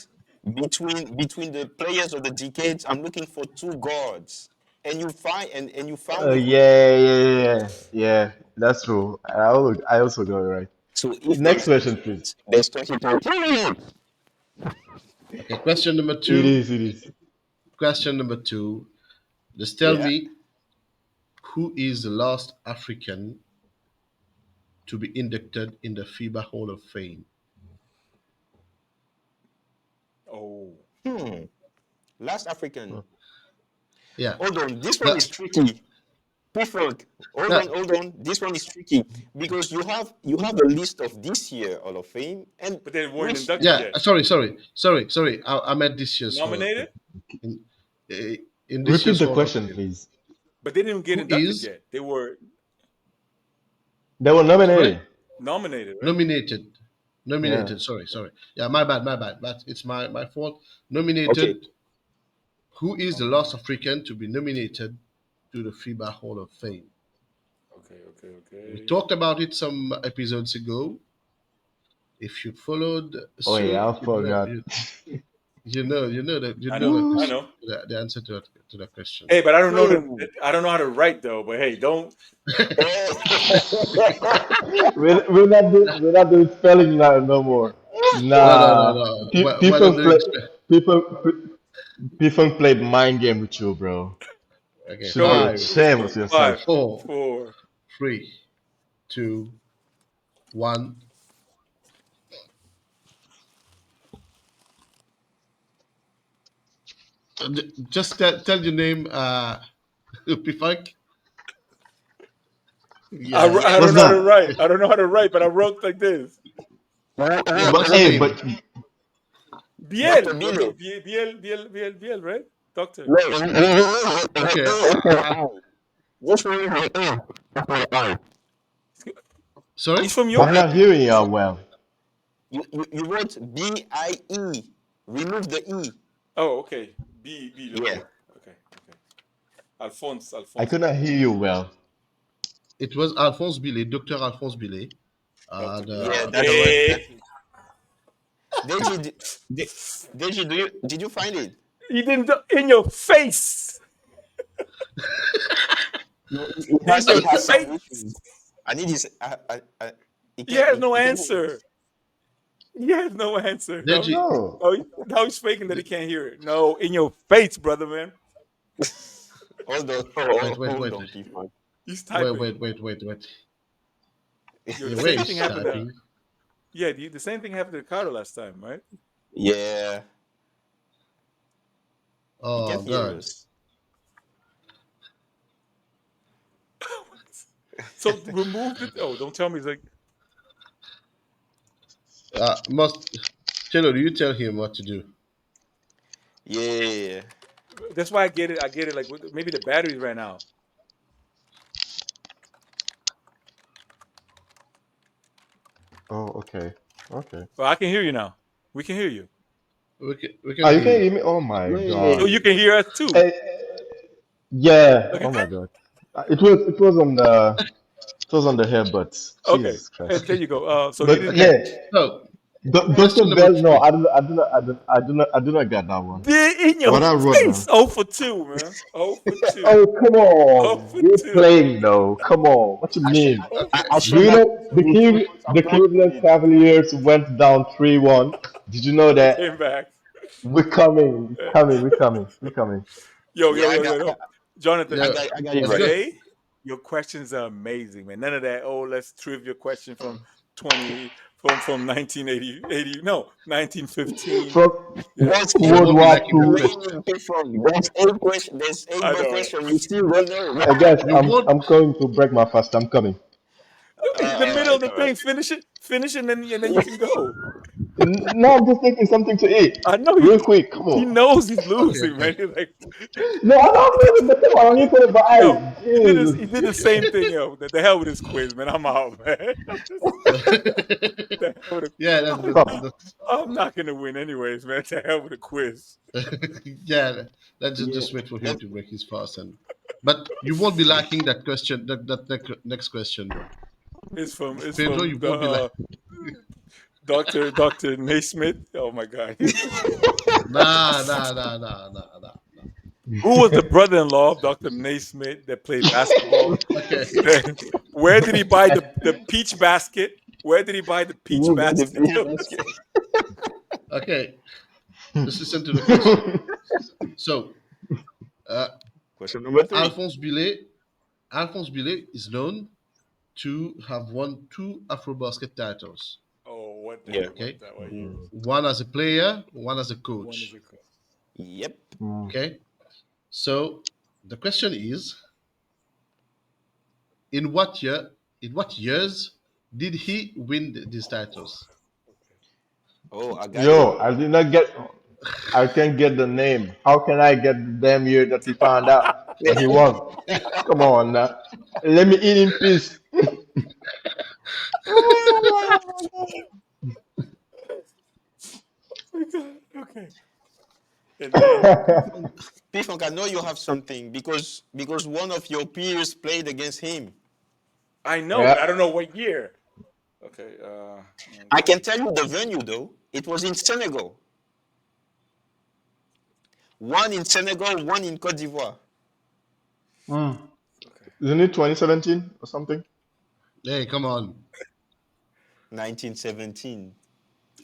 between the players of the decades. I'm looking for two gods, and you found it. Yeah, yeah, yeah, yeah. Yeah, that's true. I also got it right. So if there Next is question, please. there's 20. Okay, question number It two. is, it is. Question number two. Just tell Yeah. me who is the last African to be inducted in the FIBA Hall of Fame? Oh, Hmm. Last African. Oh, Yeah. Hold on. This one is The, tricky. P-Funk, hold on, the, hold on. This one is tricky because you have a list of this year Hall of Fame and but they weren't which inducted yeah. yet. Sorry. I meant this year's Hall of Fame. Nominated, In, eh, in this repeat year's the Hall of question, Fame, please. but they didn't get who inducted is yet. They were They were sorry nominated. nominated, right? nominated? Yeah. Nominated. Sorry. Yeah, my bad. It's my fault. okay. Nominated. Who is the last African to be nominated to the FIBA Hall of Fame? Okay, We okay. talked about it some episodes ago. If you followed Oh yeah, suit, I forgot. you I know know, the I question, know. the answer to that question. Hey, but I don't know Hmm. I don't know how to write though. But hey, don't. We're not doing spelling now no more. Nah, No. We're people not doing play people people played mind game with you, bro. okay. Should be Go. Five, Let's ashamed go. of yourself. Five, four, four. 3, 2, 1. Just tell your name, Pifak. Yeah, I Yes. don't What's know how to that? write. I don't know how to write, but I wrote like this. yeah. But What's the hey, name? but Dr. Biel, Bilo. Biel, right? Doctor. No. Okay, Just one I. sorry. He's from your I'm not country. hearing you well. You wrote BIE. Remove the E. Oh, okay. Yeah. Okay, okay. Alphonse, I Alphonse. could not hear you well. It was Alphonse Billet, Doctor Alphonse Billet. Doctor Bill. Yeah, that's it. Hey, That's it. Deji, Deji, did you find it? he didn't in your face. No, it In has your it has some face. issues. I need his. It He can't. has no It can't. answer. He has no answer. No, Deji, No. now he's faking that he can't hear it. No, in your face, brother, man. Hold on. Hold wait, on, people. He's typing. wait. Yo, Yeah, the where same thing is happened to typing? yeah, the same thing happened to Carter last time, right? Yeah, he Oh can't hear God. us. So remove it. Oh, don't tell me it's like Must Taylor, do you tell him what to do? Yeah. that's why I get it. I get it. Like maybe the batteries ran out. Oh, okay. Okay. Well, I can hear you now. We can hear you. We can Oh, you hear can you. hear me? Oh my So God. Yeah. you can hear us too. Hey, yeah. Okay. Oh my God. It was on the earbuds. Okay. Jesus And Christ. there you go. So he But didn't Okay. get yeah, So Dr. question number Bell. No, three. I do not get that one. in your What I wrote face. down. 0 for 2, man. 0 for 2. Oh, come 0 on. for We're 2. playing though. Come on. What you I should. mean? Oh I, for I Do should you have 2. know the used it was The Cleveland appropriate. Cavaliers went down 3-1? Did you know They that? came back. We're coming. We're coming. We're coming. We're coming. Yeah, Yo. Jonathan, I Yeah, got, I got it I right. got. today your questions are amazing, man. None of that. Oh, let's trivia question from 20 from 1980 no 1915. From Yeah, There's You eight World won't be War liking the Two. question. remaining people. There's eight question. There's eight I more know. questions. You still don't know. Guys, You won't. I'm going to break my fast. I'm coming. In the All middle right, of the all right. thing, finish, and then you can go. No, I'm just taking something to eat. I know Real quick. Come he on. knows he's Okay, losing, okay. man. He's like, No, I'm not leaving the come on. I'm here for the yo, vibe. he Jesus. did the same thing, yo. The hell with this quiz, man. I'm out, man. The hell with Yeah, I'm, Come. I'm not gonna win anyways, man. The hell with the quiz. yeah. Let's Yeah. just wait for him Let, to break his fast, and but you won't be liking that question. That next question, though. It's Pedro, from you the won't be like. Doctor Naismith. Oh my God. Nah, nah, nah, nah, nah, nah. Who was the brother-in-law of Doctor Naismith that played basketball? Okay, Where did he buy the peach basket? Where did he buy the peach You got the basket? fish basket. okay. Just listen to the question. So, uh, Question number 3. Alphonse Billet, Alphonse Billet is known to have won two AfroBasket titles. Oh, what Yeah. day? Okay, What year? one as a player, one as a One is coach. a coach. Yep. Okay, so the question is, in what year, in what years did he win these titles? Oh, I got it. Yo, I did not get. I can't get the name. How can I get the damn year that he found out that he won? Come on now. Let me eat in peace. Okay. And P-Funk, I know you have something because one of your peers played against him. I know, but I Yeah. don't know what year. Okay. I can tell you the venue though. It was in Senegal. One in Senegal, one in Cote d'Ivoire. Mm. Okay. Isn't it 2017 or something? Hey, come on. 1917.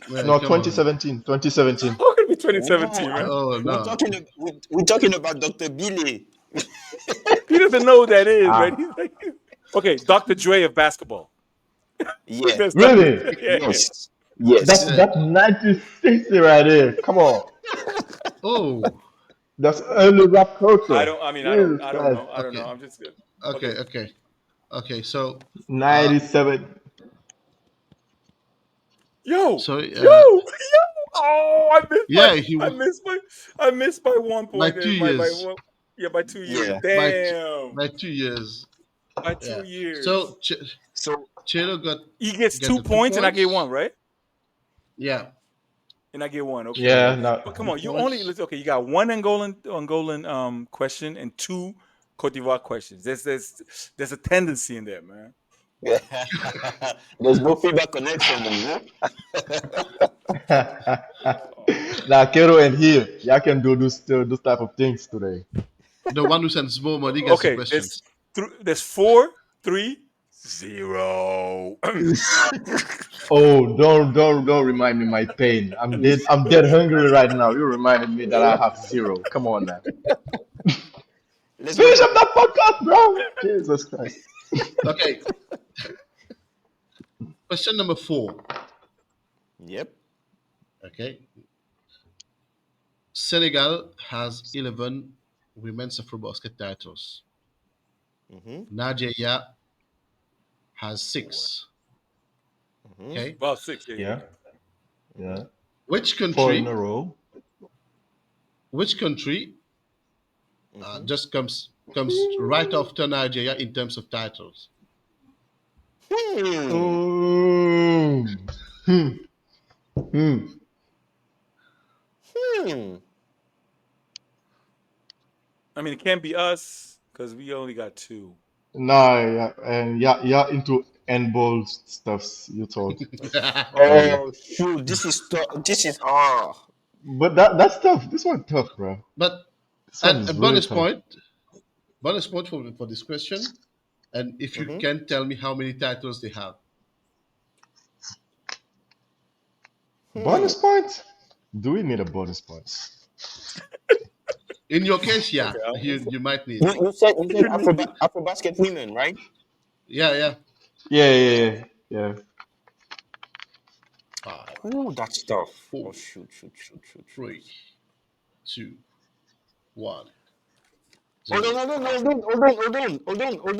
Hey, No, come on. 2017. 2017. How could it be No, 2017, man? Oh we're no. talking we're talking about Dr. Billy. He doesn't know who that is, man. Ah, He's like, okay, Dr. Dre of basketball. Yeah. That's Dr. really? Dre. Yeah, yeah. Yes. Yes. Yeah. That's 1960 right there. Come on. Oh. That's early rap culture. Jesus I don't Christ. know. I don't know. Okay. I'm just good. Okay. Okay. Okay. Okay. So, uh, 97. Yo, so yo. Oh, yeah, he I missed by one by point. 2 years, Yeah, by 2 years. Yeah. by Damn. by 2 years. By Yeah. 2 years. So So Chelo He gets get two the two points and I get points. one, right? Yeah, And I get one. Okay, Yeah, okay. no. But come two on, you only points. okay. You got one Angolan question and two Cote d'Ivoire questions. There's a tendency in there, man. there's no feedback connection, man. Now, Kero and here, y'all can do those type of things today. The one who sends more money gets the Okay, questions. there's 4-3-0. Oh, don't remind me my pain. I'm dead hungry right now. You reminded me that I have zero. Come on now. Let's go Finish for up that podcast, bro. Jesus Christ. Okay, question number 4. Yep. Okay, Senegal has 11 women's AfroBasket titles. Mm-hmm. Nigeria has Four. 6. Mm-hmm. Okay, Well, six. Yeah, yeah, Yeah, yeah. yeah. which Four in a country? row. Which country Mm-hmm. just comes right after Nigeria in terms of titles? Hmm. Mm. Hmm. Hmm. Hmm. I mean, it can't be us because we only got two. Nah, yeah, and yeah, into end ball stuffs you told earlier. Oh shoot! This is tough. This is But that's tough. This one tough, bro. But This one a is really bonus tough. point, for this question, and if you Mm-hmm. can tell me how many titles they have. Hmm. Bonus points? Do we need a bonus point? In your case, yeah, Okay, you might need. You said you need Afro basket women, right? Yeah, yeah. Yeah, yeah, yeah, yeah. 5, Oh, that's tough. Oh 4, shoot. 3, 2, 1, Hold 0. on, hold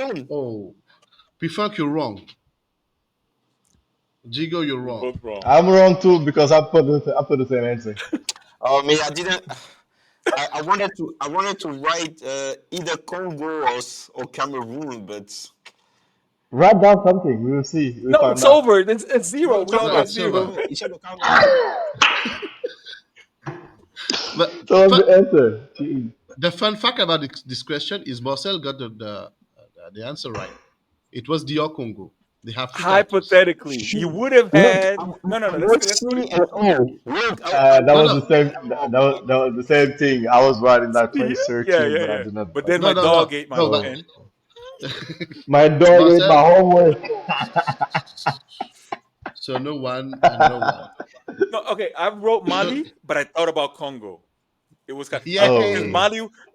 on. Oh, P-Funk, you're wrong. Jigo, you're we wrong. both wrong. I'm wrong too because I put the same answer. Oh man, I didn't. I wanted to write either Congo or Cameroon, but Write down something. We will see. We'll No, find it's out. over. It's zero. We no, all No, no, got it's it's over. zero. over. It's over Cameroon. But Tell us fun, the answer. Jeez. the fun fact about this question is Marcel got the answer right. It was Dior Congo. They have two titles. Hypothetically, you Shoot. would have Look, had no. I Let's watched put it. C and O. Look, That No, was no, the same. That was the same thing. I was right in that Yeah, yeah, 2013, yeah, but I yeah. did not But then my no, no, dog no, ate my no. But Oh, pen. my dog ate Marcel, my homework. so no one and no one. No, okay. I wrote Mali, but I thought about Congo. It was because Oh, Yay!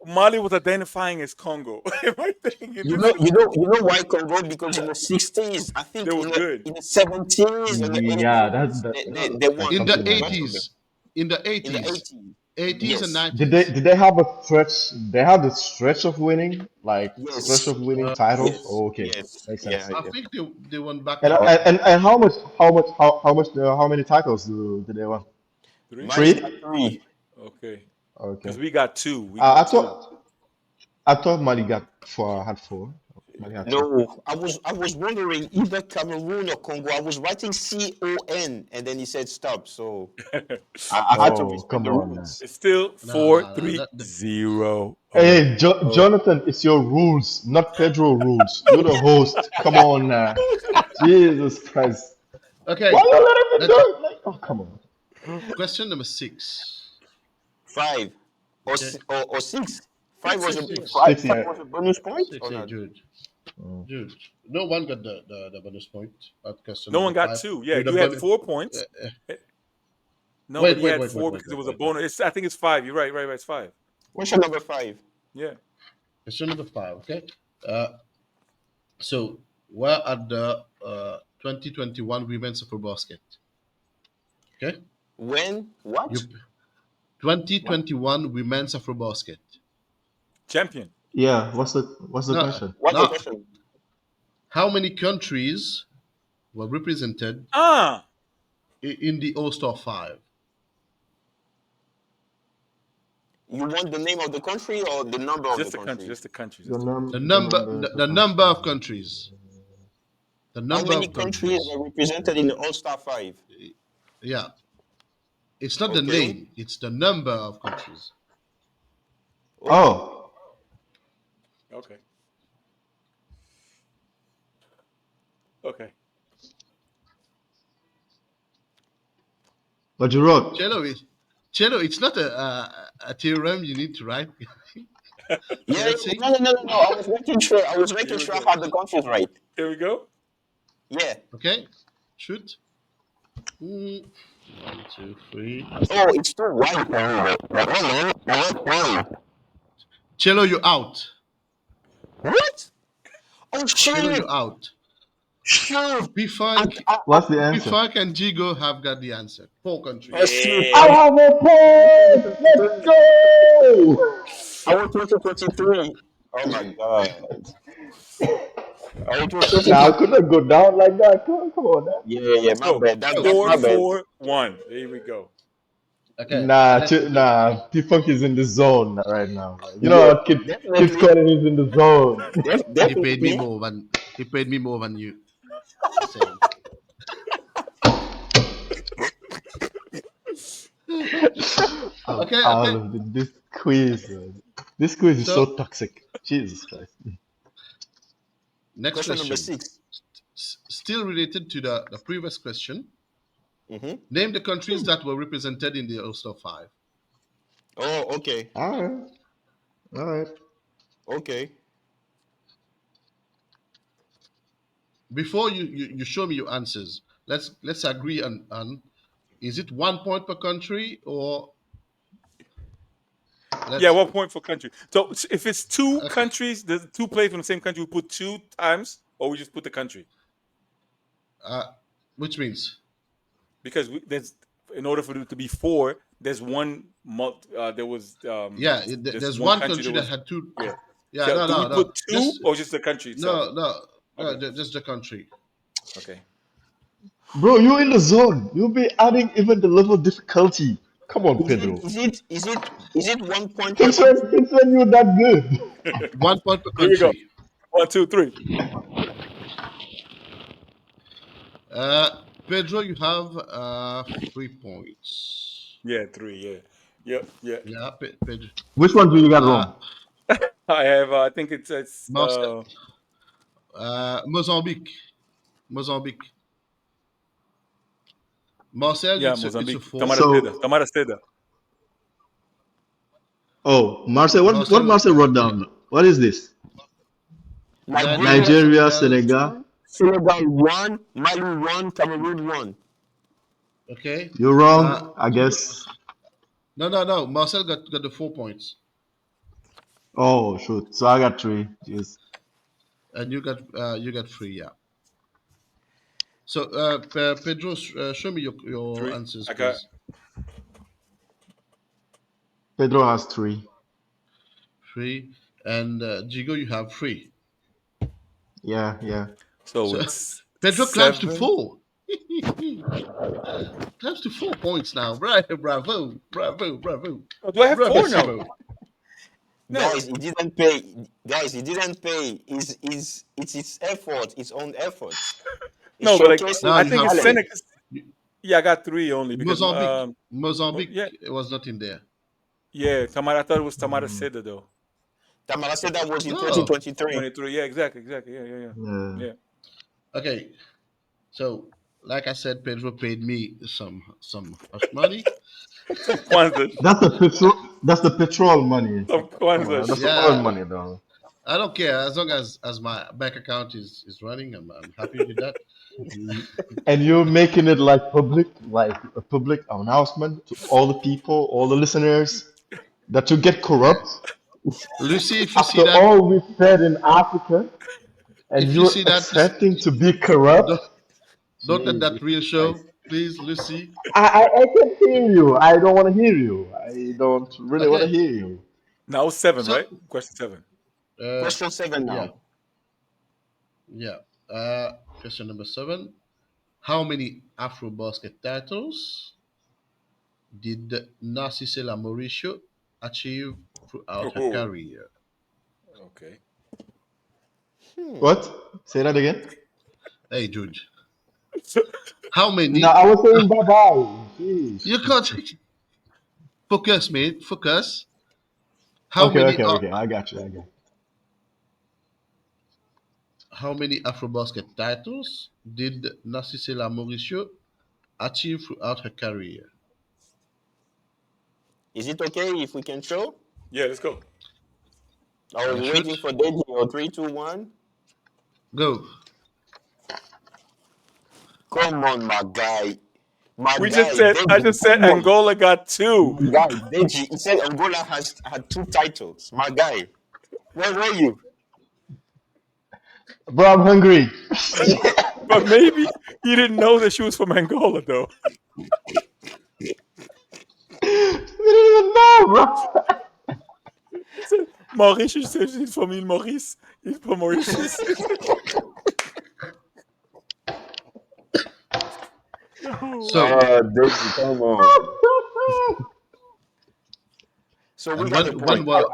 Mali was identifying as Congo. Am I thinking you this know, is you know, you know why Congo? Because in the 60s, I they think was good. in the 70s and the yeah. 80s, That they In won the something like most that. of them. 80s, in the In the 80s, 80s, 80s and yes, nineties. Did they have a stretch? They had the stretch of winning, like stretch yes, of winning Uh, titles. yes, Oh, okay, yes, makes yeah, sense. I yeah. think they won back And to back. how many titles did they win? Three. Mali's got Three. three. Okay. Okay. Because we got two. We Uh, got I two. thought Mali got four. Had four. Mali had two. No, I was wondering either Cameroon or Congo. I was writing CON and then he said stop. So I had to Oh, respect come the on, man. rules. It's still No, four, no, no. three, zero. Hey, Oh. Jonathan, it's your rules, not Pedro rules. You're the host. Come on, Jesus Christ. Why Okay, you letting me let's do it? Like, oh, come on. question number 6. Five Okay, or six. Five was Six. a six, five. Six, Five yeah. was a bonus point or Hey, not? Jude, Mm. Jude. No one got the bonus point at question No number one got 5. two. Yeah, With the you had bonus. 4 points. Uh, uh, No, but wait, he wait, had wait, wait, four wait, because it wait, was a wait, wait. bonus. I think it's five. You're right, right, right. It's five. Question number five. Yeah. Question number 5. Okay. Uh, so we're at the 2021 Women's Afrobasket. Okay. When You what? What? 2021 Women's Afrobasket. Champion. Yeah, what's the Now, question? What's the now, question? how many countries were represented Ah, in the All Star 5? You want the name of the country or the number of the just the country. country? Just the country. The Just the country. number of the The number country. of countries. The How number many of countries countries. are represented in the All Star Five? Yeah. It's not the Okay. name, it's the number of countries. Okay. Oh, Okay. Okay. but you wrote. Cello, Cello, it's not a theorem you need to write. Yeah, Let's yeah. see. No, no, no, no, no. I was making sure. I was Here making we sure I go. had the countries right. Here we go. Yeah. Okay. Shoot. 1, 2, 3. Oh, it's too wide for me. Not really. Cello, you're out. What? Oh, Cello, shoot. you're out. Shoot. I, P-Funk, I, What's the answer? P-Funk and Jigo have got the answer. 4 oh, countries. shoot. I Yeah. have a point. Let's go. I was 2023. Oh my God. I was Now I 2023. couldn't go down like that. Come on, now. Yeah, yeah, my So bad. That's four, my bad. 4-1. Here we go. Okay. Nah, Let's do. P-Funk is in the zone right now. You know Yeah, what, Kid definitely. Cudi is in the zone. He paid me Definitely. more than you. Saying. Okay, I okay. love this quiz. This quiz is so So toxic. Jesus Christ. next Question number question. six. Still related to the previous question. Mm-hmm. Name the countries that were represented in the Ulster 5. Oh, okay. All right, all right. Okay. Before you show me your answers, let's agree on is it 1 point per country or Yeah, let's 1 point for country. So if it's two okay, countries, there's two players from the same country, we put 2 times, or we just put the country uh, which means because there's in order for it to be four, there's one. There was yeah, there's there's one one country that country that was had two. yeah. Yeah, So no, do we no, put no, two or just the country itself? no, Okay. just the country. Okay. Bro, you in the zone. You'll be adding even the level of difficulty. Come on, Is it Pedro. is it is it is it 1 point per Since when, country? since when you're that good? 1 point per Here we go. country. 1, 2, 3. Pedro, you have 3 points. Yeah, 3. Yeah. Yep. Yeah. Yeah, Pedro. Which one do you got Uh, wrong? I have. I think it's Marcel, Mozambique. Mozambique. Marcel, Yeah, it's a Mozambique. four. Tamara Seda. So, Tamara Seda. oh, Marcel, what Marcel, Marcel wrote yeah. down? What is this? Nigeria, Nigeria, Nigeria, Senegal. Senegal. Senegal won, Mali won, Cameroon won. Okay. You're wrong, I guess. No. Marcel got the 4 points, Oh, shoot. So I got three. Jeez. and you got three. Yeah. So, Pedro, show me your Three. answers, I got please. Pedro has three. Three, and Jigo, you have three. Yeah, yeah. so So, it's Pedro climbs to seven. four. Climbs to 4 points now. Right, bravo, Oh, do I have four? No. bravissimo. No. Guys, he didn't pay. Guys, he didn't pay. It's his effort, his own efforts. It's No, but like showcasing Now I his you think have it's talent. three. Senegal. Yeah, I got three only because Mozambique, yeah, Mozambique was not in there. yeah. Tamara. I thought it was Tamara Mm, Seda though. Tamara said that was in No. 2023. 23. Yeah, exactly. Yeah. yeah. Yeah. Okay. So, like I said, Pedro paid me some hush money. Some Kwanzaa. That's the petrol money. Some Come Kwanzaa on, that's the shit. oil Yeah, money though. I don't care as long as my bank account is running. I'm happy with that. And you're making it like a public announcement to all the people, all the listeners, that you get corrupt Lucy, if you see after that, all we said in Africa, and if you you're see that, please accepting to be corrupt. don't don't let that Jesus real Christ. show, please, Lucy. I can hear you. I don't want to hear you. I don't really want to Okay, hear you. Now it's seven, so right? Question seven. uh, Question 7 yeah, now. yeah. Question number 7: How many Afro basket titles did Narcisella Mauricio achieve throughout her Oh, career? okay. What? Say that again. Hey, Jude, how No, many? I was saying bye bye. Jeez. You can't focus, mate. Focus. How Okay, many? okay, okay. I got you. I got you. How many AfroBasket titles did Narcisella Mauricio achieve throughout her career? Is it okay if we can show? Yeah, let's go. I was waiting Shoot, for Deji or 3, 2, 1. go. Come on, my guy. My We just guy, said I Deji, just said come on. Angola got two. My guy, Deji. He said Angola has had 2 titles. My guy, where were you? Bro, I'm hungry. But maybe he didn't know that she was from Angola though. We didn't even know, bro. He said Mauritius says he's from Il Maurice. He's from Mauritius. Oh, So, Deji, come on. So we and got a when point. was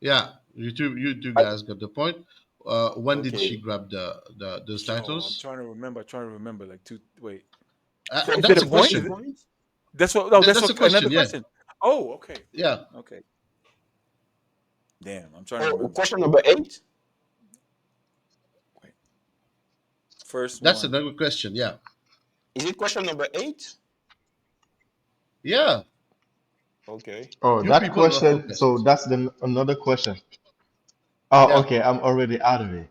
yeah, you two I, guys got the point. When did she okay. grab those oh, I'm titles? trying to remember. Trying to remember. Like two. Wait. Is it That's a a 20, point? 20 Is it? question. points? That's what. No, that's That's a what, another question. Yeah, question. Oh, okay. yeah. Okay. Damn, I'm trying to Oh, remember. question number 8. Wait. First That's one. another question. Yeah, Is it question number 8? yeah. Okay. Oh, You that people are question. So focused. that's the another question. Oh, Yeah. okay. I'm already out of it.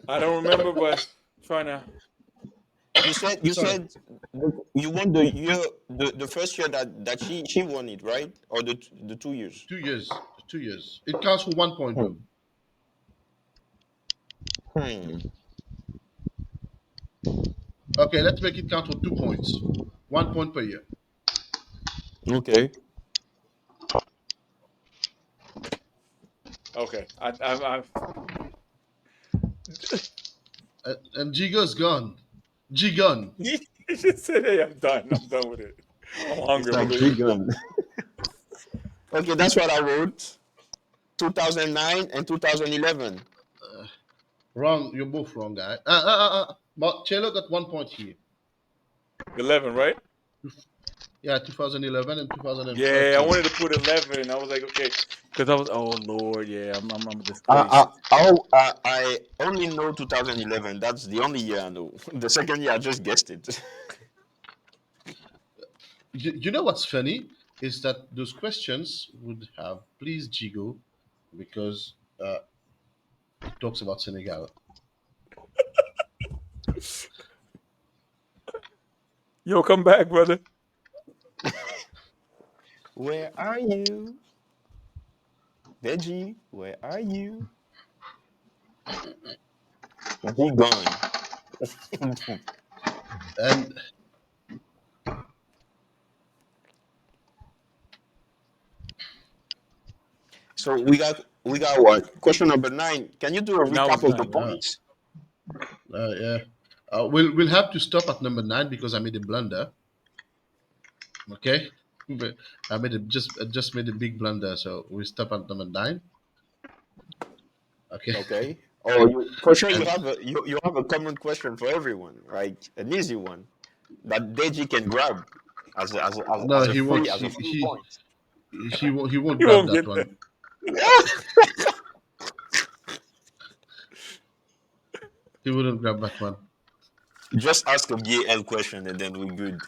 I don't remember, but trying to. You So said you won the year, the first year that she won it, right? Or the 2 years. 2 years. 2 years. It counts for 1 point though. Hmm. Okay, let's make it count for 2 points. 1 point per year. Okay. Okay. I And Gigo's gone. G gone. he just said, "Hey, I'm done. I'm done with it. I'm It's hungry. I'm like gonna go eat." Gigon. Okay, that's what I wrote. 2009 and 2011. Wrong. You're both wrong, guy. But Chelo got 1 point here. 11, right? Yeah, 2011 and Yeah, I 2013. wanted to put 11. I was like, okay, because I was, oh Lord, yeah, I'm I, disgraced. I only know 2011. That's the only year I know. The second year, I just guessed it. You know what's funny is that those questions would have pleased Jigo because it talks about Senegal. Yo, come back, brother. Where are you, Deji? Where are you? He gone. And So we got what? Question number 9. Can you do a Now recap it's of the nine. uh, points? yeah, we'll have to stop at number 9 because I made a blunder. Okay, but I just made a big blunder, so we stop at number 9. Okay, Okay. Oh, for sure you and have you have a common question for everyone, like an easy one that Deji can grab no, as a free point. he won't You grab won't that get that. one. He wouldn't grab that one. Just ask a BAL question and then we're good.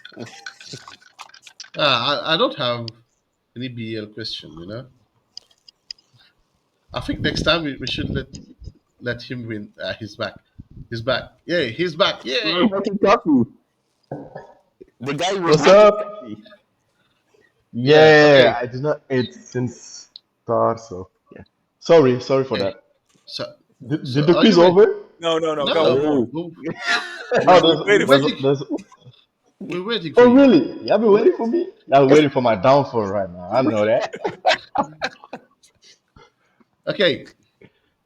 I don't have any BL question. I think next time we should let him win. He's back. He's back. Yay! He's back. We're Yay! making coffee. The guy was What's making up? coffee. Yeah. Yeah, Okay. I did not eat since start, so yeah. Sorry for Okay. that. So Did the are quiz you ready? over? No, no, no. Got No, one more. No. Oh, We waited for you. we're waiting for oh you. really? Y'all been waiting for me? Y'all waiting for my downfall right now. I know that. Okay.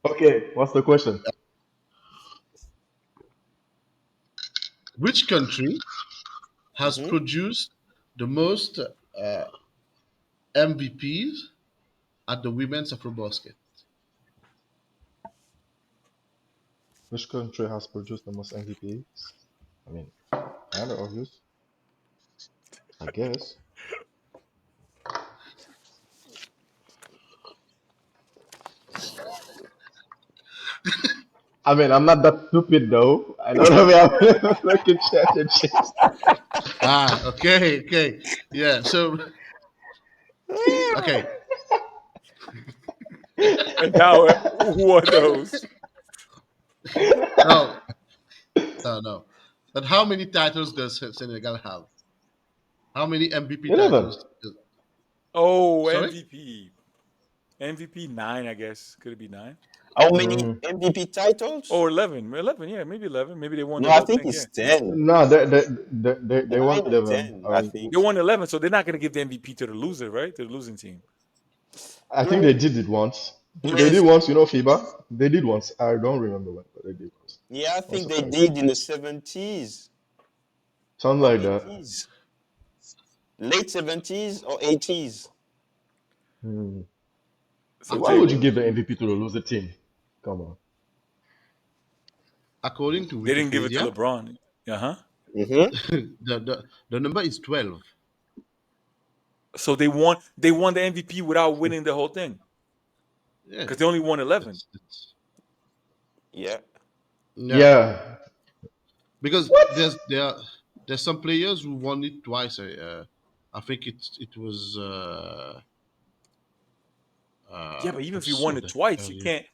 Okay, what's the question? Which country has Hmm. produced the most MVPs at the women's Afrobasket? Which country has produced the most MVPs? I mean, kind of obvious, I guess. I mean, I'm not that stupid though. I don't know if I'm looking championships. Okay. Okay. Yeah. So okay. And now, who are those? No. No. No. But how many titles does Senegal have? How many MVP 11. titles? Oh, Sorry. MVP. MVP 9, I guess. Could it be 9? How many Mm, MVP titles? Or 11. 11, yeah, maybe 11. Maybe they won No, the I whole think thing, yeah. it's 10. no, they won 9 or 11. 10, I think. They won 11, so they're not going to give the MVP to the loser, right? To the losing team. I think they Mm, did it once. They did yes. once, FIBA. They did once. I don't remember when, but they did once. Yeah, I Once think or they twice. did in the 70s Something or like that. 80s. Late 70s or 80s. Hmm. I'm Why So would you telling give you. the MVP to the loser team? Come on. According to they didn't give it to Wikipedia, LeBron. Uh-huh. Mm-hmm. the number is 12. So they won the MVP without winning the whole thing Yeah. because they only won 11. It's Yeah. yeah. Yeah. Because What? there's some players who won it twice. I think it was Yeah, but even I if you saw won it that twice, you earlier. can't.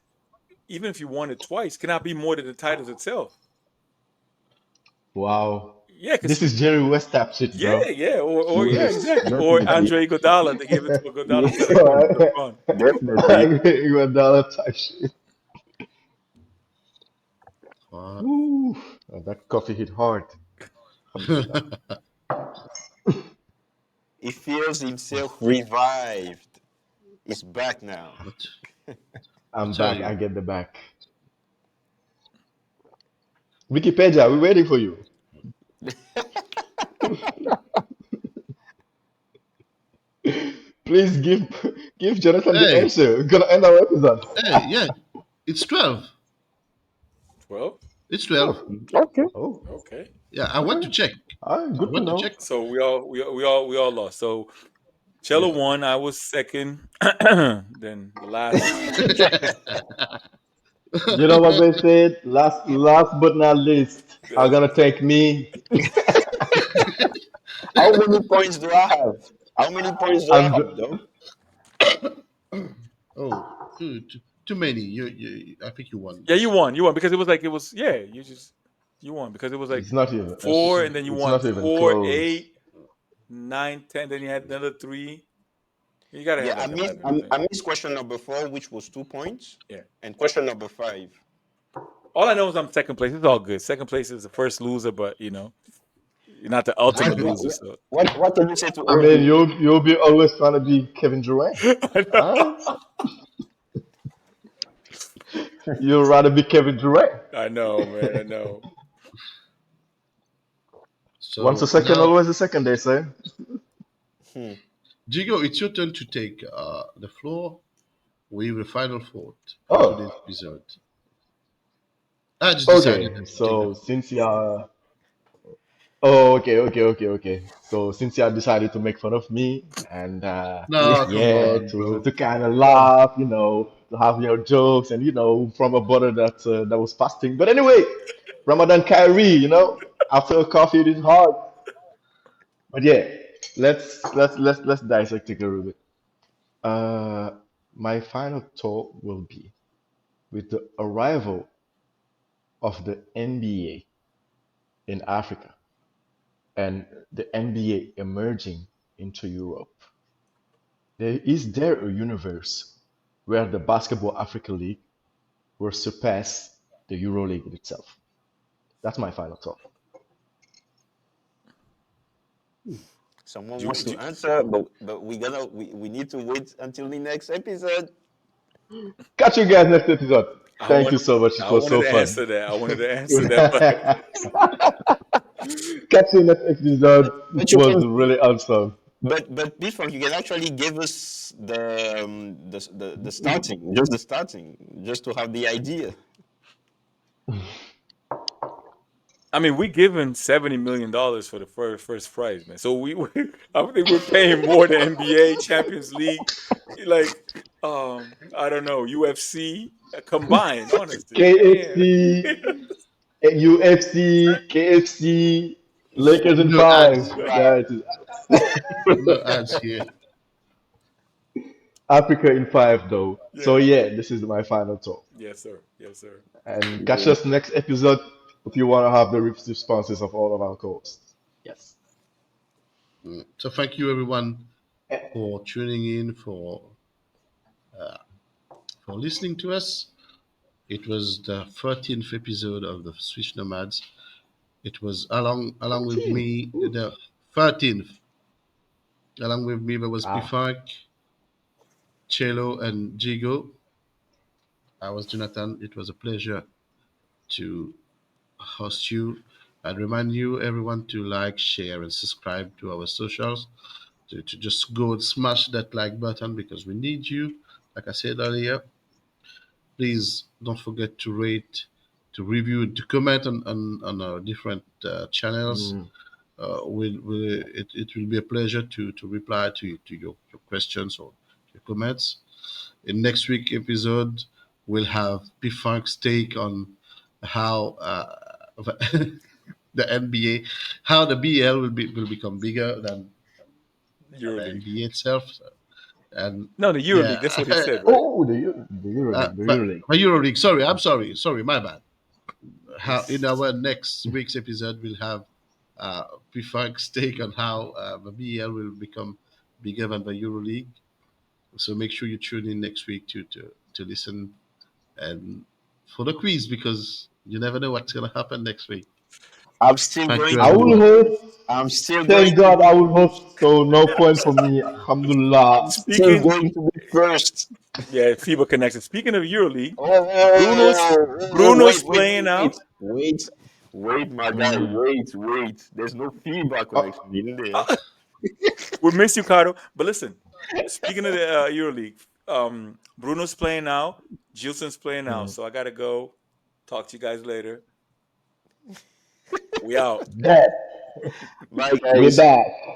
Even if you won it twice, cannot be more than the titles itself. Wow. Yeah, because This is Jerry West type shit, yeah, bro. yeah, or yeah, Yes, exactly. Or definitely. Andre Iguodala, they gave it to Iguodala instead of giving it to Yes, LeBron. I definitely. agree with dollar type shit. Uh, Ooh, that coffee hit hard. Alhamdulillah. He feels himself revived. He's back now. but I I'm tell back. you, I get the back. Wikipedia, we're waiting for you. Please give Jonathan the hey, answer. We're gonna end our episode. yeah, it's 12. 12. It's 12. Oh, Okay. oh. Okay. Yeah, I went Okay. to check. All right, I good to went to know. check. So we all lost. So Cello Yeah. won. I was second. Then the last. You know what they said? Last but not least, are That's, gonna thank me. How many points do I have? How many points do I I'm have, the, though? Oh, too many. I think you won yeah, you this. won. You won because it was yeah. You won because it was like it's not even four, and then you it's won not even 4, close. 8, 9, 10. Then you had another three. You gotta Yeah, have I like missed 11. I, I think. I missed question number 4, which was 2 points, Yeah. and question number 5. All I know is I'm second place. It's all good. Second place is the first loser, but you're not the What ultimate what loser. what So what can you say to I mean, OG? you'll be always trying to be Kevin Durant. I All right, know. you'd rather be Kevin Durant. I know, man. I know. Once a So second, now, always a second. They say. Hmm. Jigo, it's your turn to take the floor with the final thought for today's Oh, episode. I just decided okay. to take the So floor. since you are Oh, okay. So since you have decided to make fun of me and No, come yeah, on, to bro. kind of Come. laugh, to have your jokes and from a brother that was fasting. But anyway, Ramadan Kyrie, after a coffee it is hard. But yeah, let's dissect it a little bit. Uh, my final thought will be with the arrival of the NBA in Africa and the NBA emerging into Europe. There a universe where the Basketball Africa League will surpass the EuroLeague itself? That's my final thought. Someone You, wants to you, answer, but we need to wait until the next episode. Catch you guys next episode. I Thank want. you so much. It I was wanted so to fun. answer that. I wanted to answer that, but Catch you next episode. It But you was can, really awesome. but before you can actually give us the starting, just the starting, just to have the idea. I mean, we given $70 million for the first prize, man. So I think we're paying more than NBA, Champions League, like I don't know, UFC combined. Honestly, damn. KFC, UFC, KFC, Lakers in No five. ads. Wow. That is No ads here. Africa in five, though. So Yeah. yeah, this is my final thought. Yes, sir. Yes, sir. And catch us next episode if you want to have the responses of all of our calls. Yes. So thank you everyone for tuning in, for listening to us. It was the 13th episode of the Swish Nomads. It was along with 13. me Ooh. the 13th. Along with me there was Ah, Pifak, Chelo, and Jigo. I was Jonathan. It was a pleasure to host you. I'd remind you everyone to like, share, and subscribe to our socials. To just go and smash that like button because we need you. Like I said earlier, please don't forget to rate, to review, to comment on our different channels. mm, It will be a pleasure to reply to your questions or your comments. In next week episode, we'll have P Funk's take on how the NBA, how the BL will become bigger than the EuroLeague. NBA itself. And No, the yeah, EuroLeague. That's what he said, right? oh, the EuroLeague, the EuroLeague. but EuroLeague. Sorry, I'm sorry. Sorry, my bad. How in our next week's episode we'll have P-Funk's take on how the BL will become bigger than the EuroLeague. So make sure you tune in next week to listen and for the quiz because you never know what's gonna happen next week. I'm still Thank going you, I to will be. everyone. host. I'm still going Thank to God I be. will host. So no point for me. I'm Alhamdulillah. still Speaking, going to be first. yeah, FIBA connected. Speaking of EuroLeague, Bruno's Wait, Bruno's wait, playing wait, out. wait, wait, wait, my guy, Mm. wait. There's no feedback Oh, connection in there. We miss you, Caro. But listen, speaking of the EuroLeague, Bruno's playing now. Gilson's playing now. mm. So I gotta go. Talk to you guys later. We out. That Bye, we're guys. back.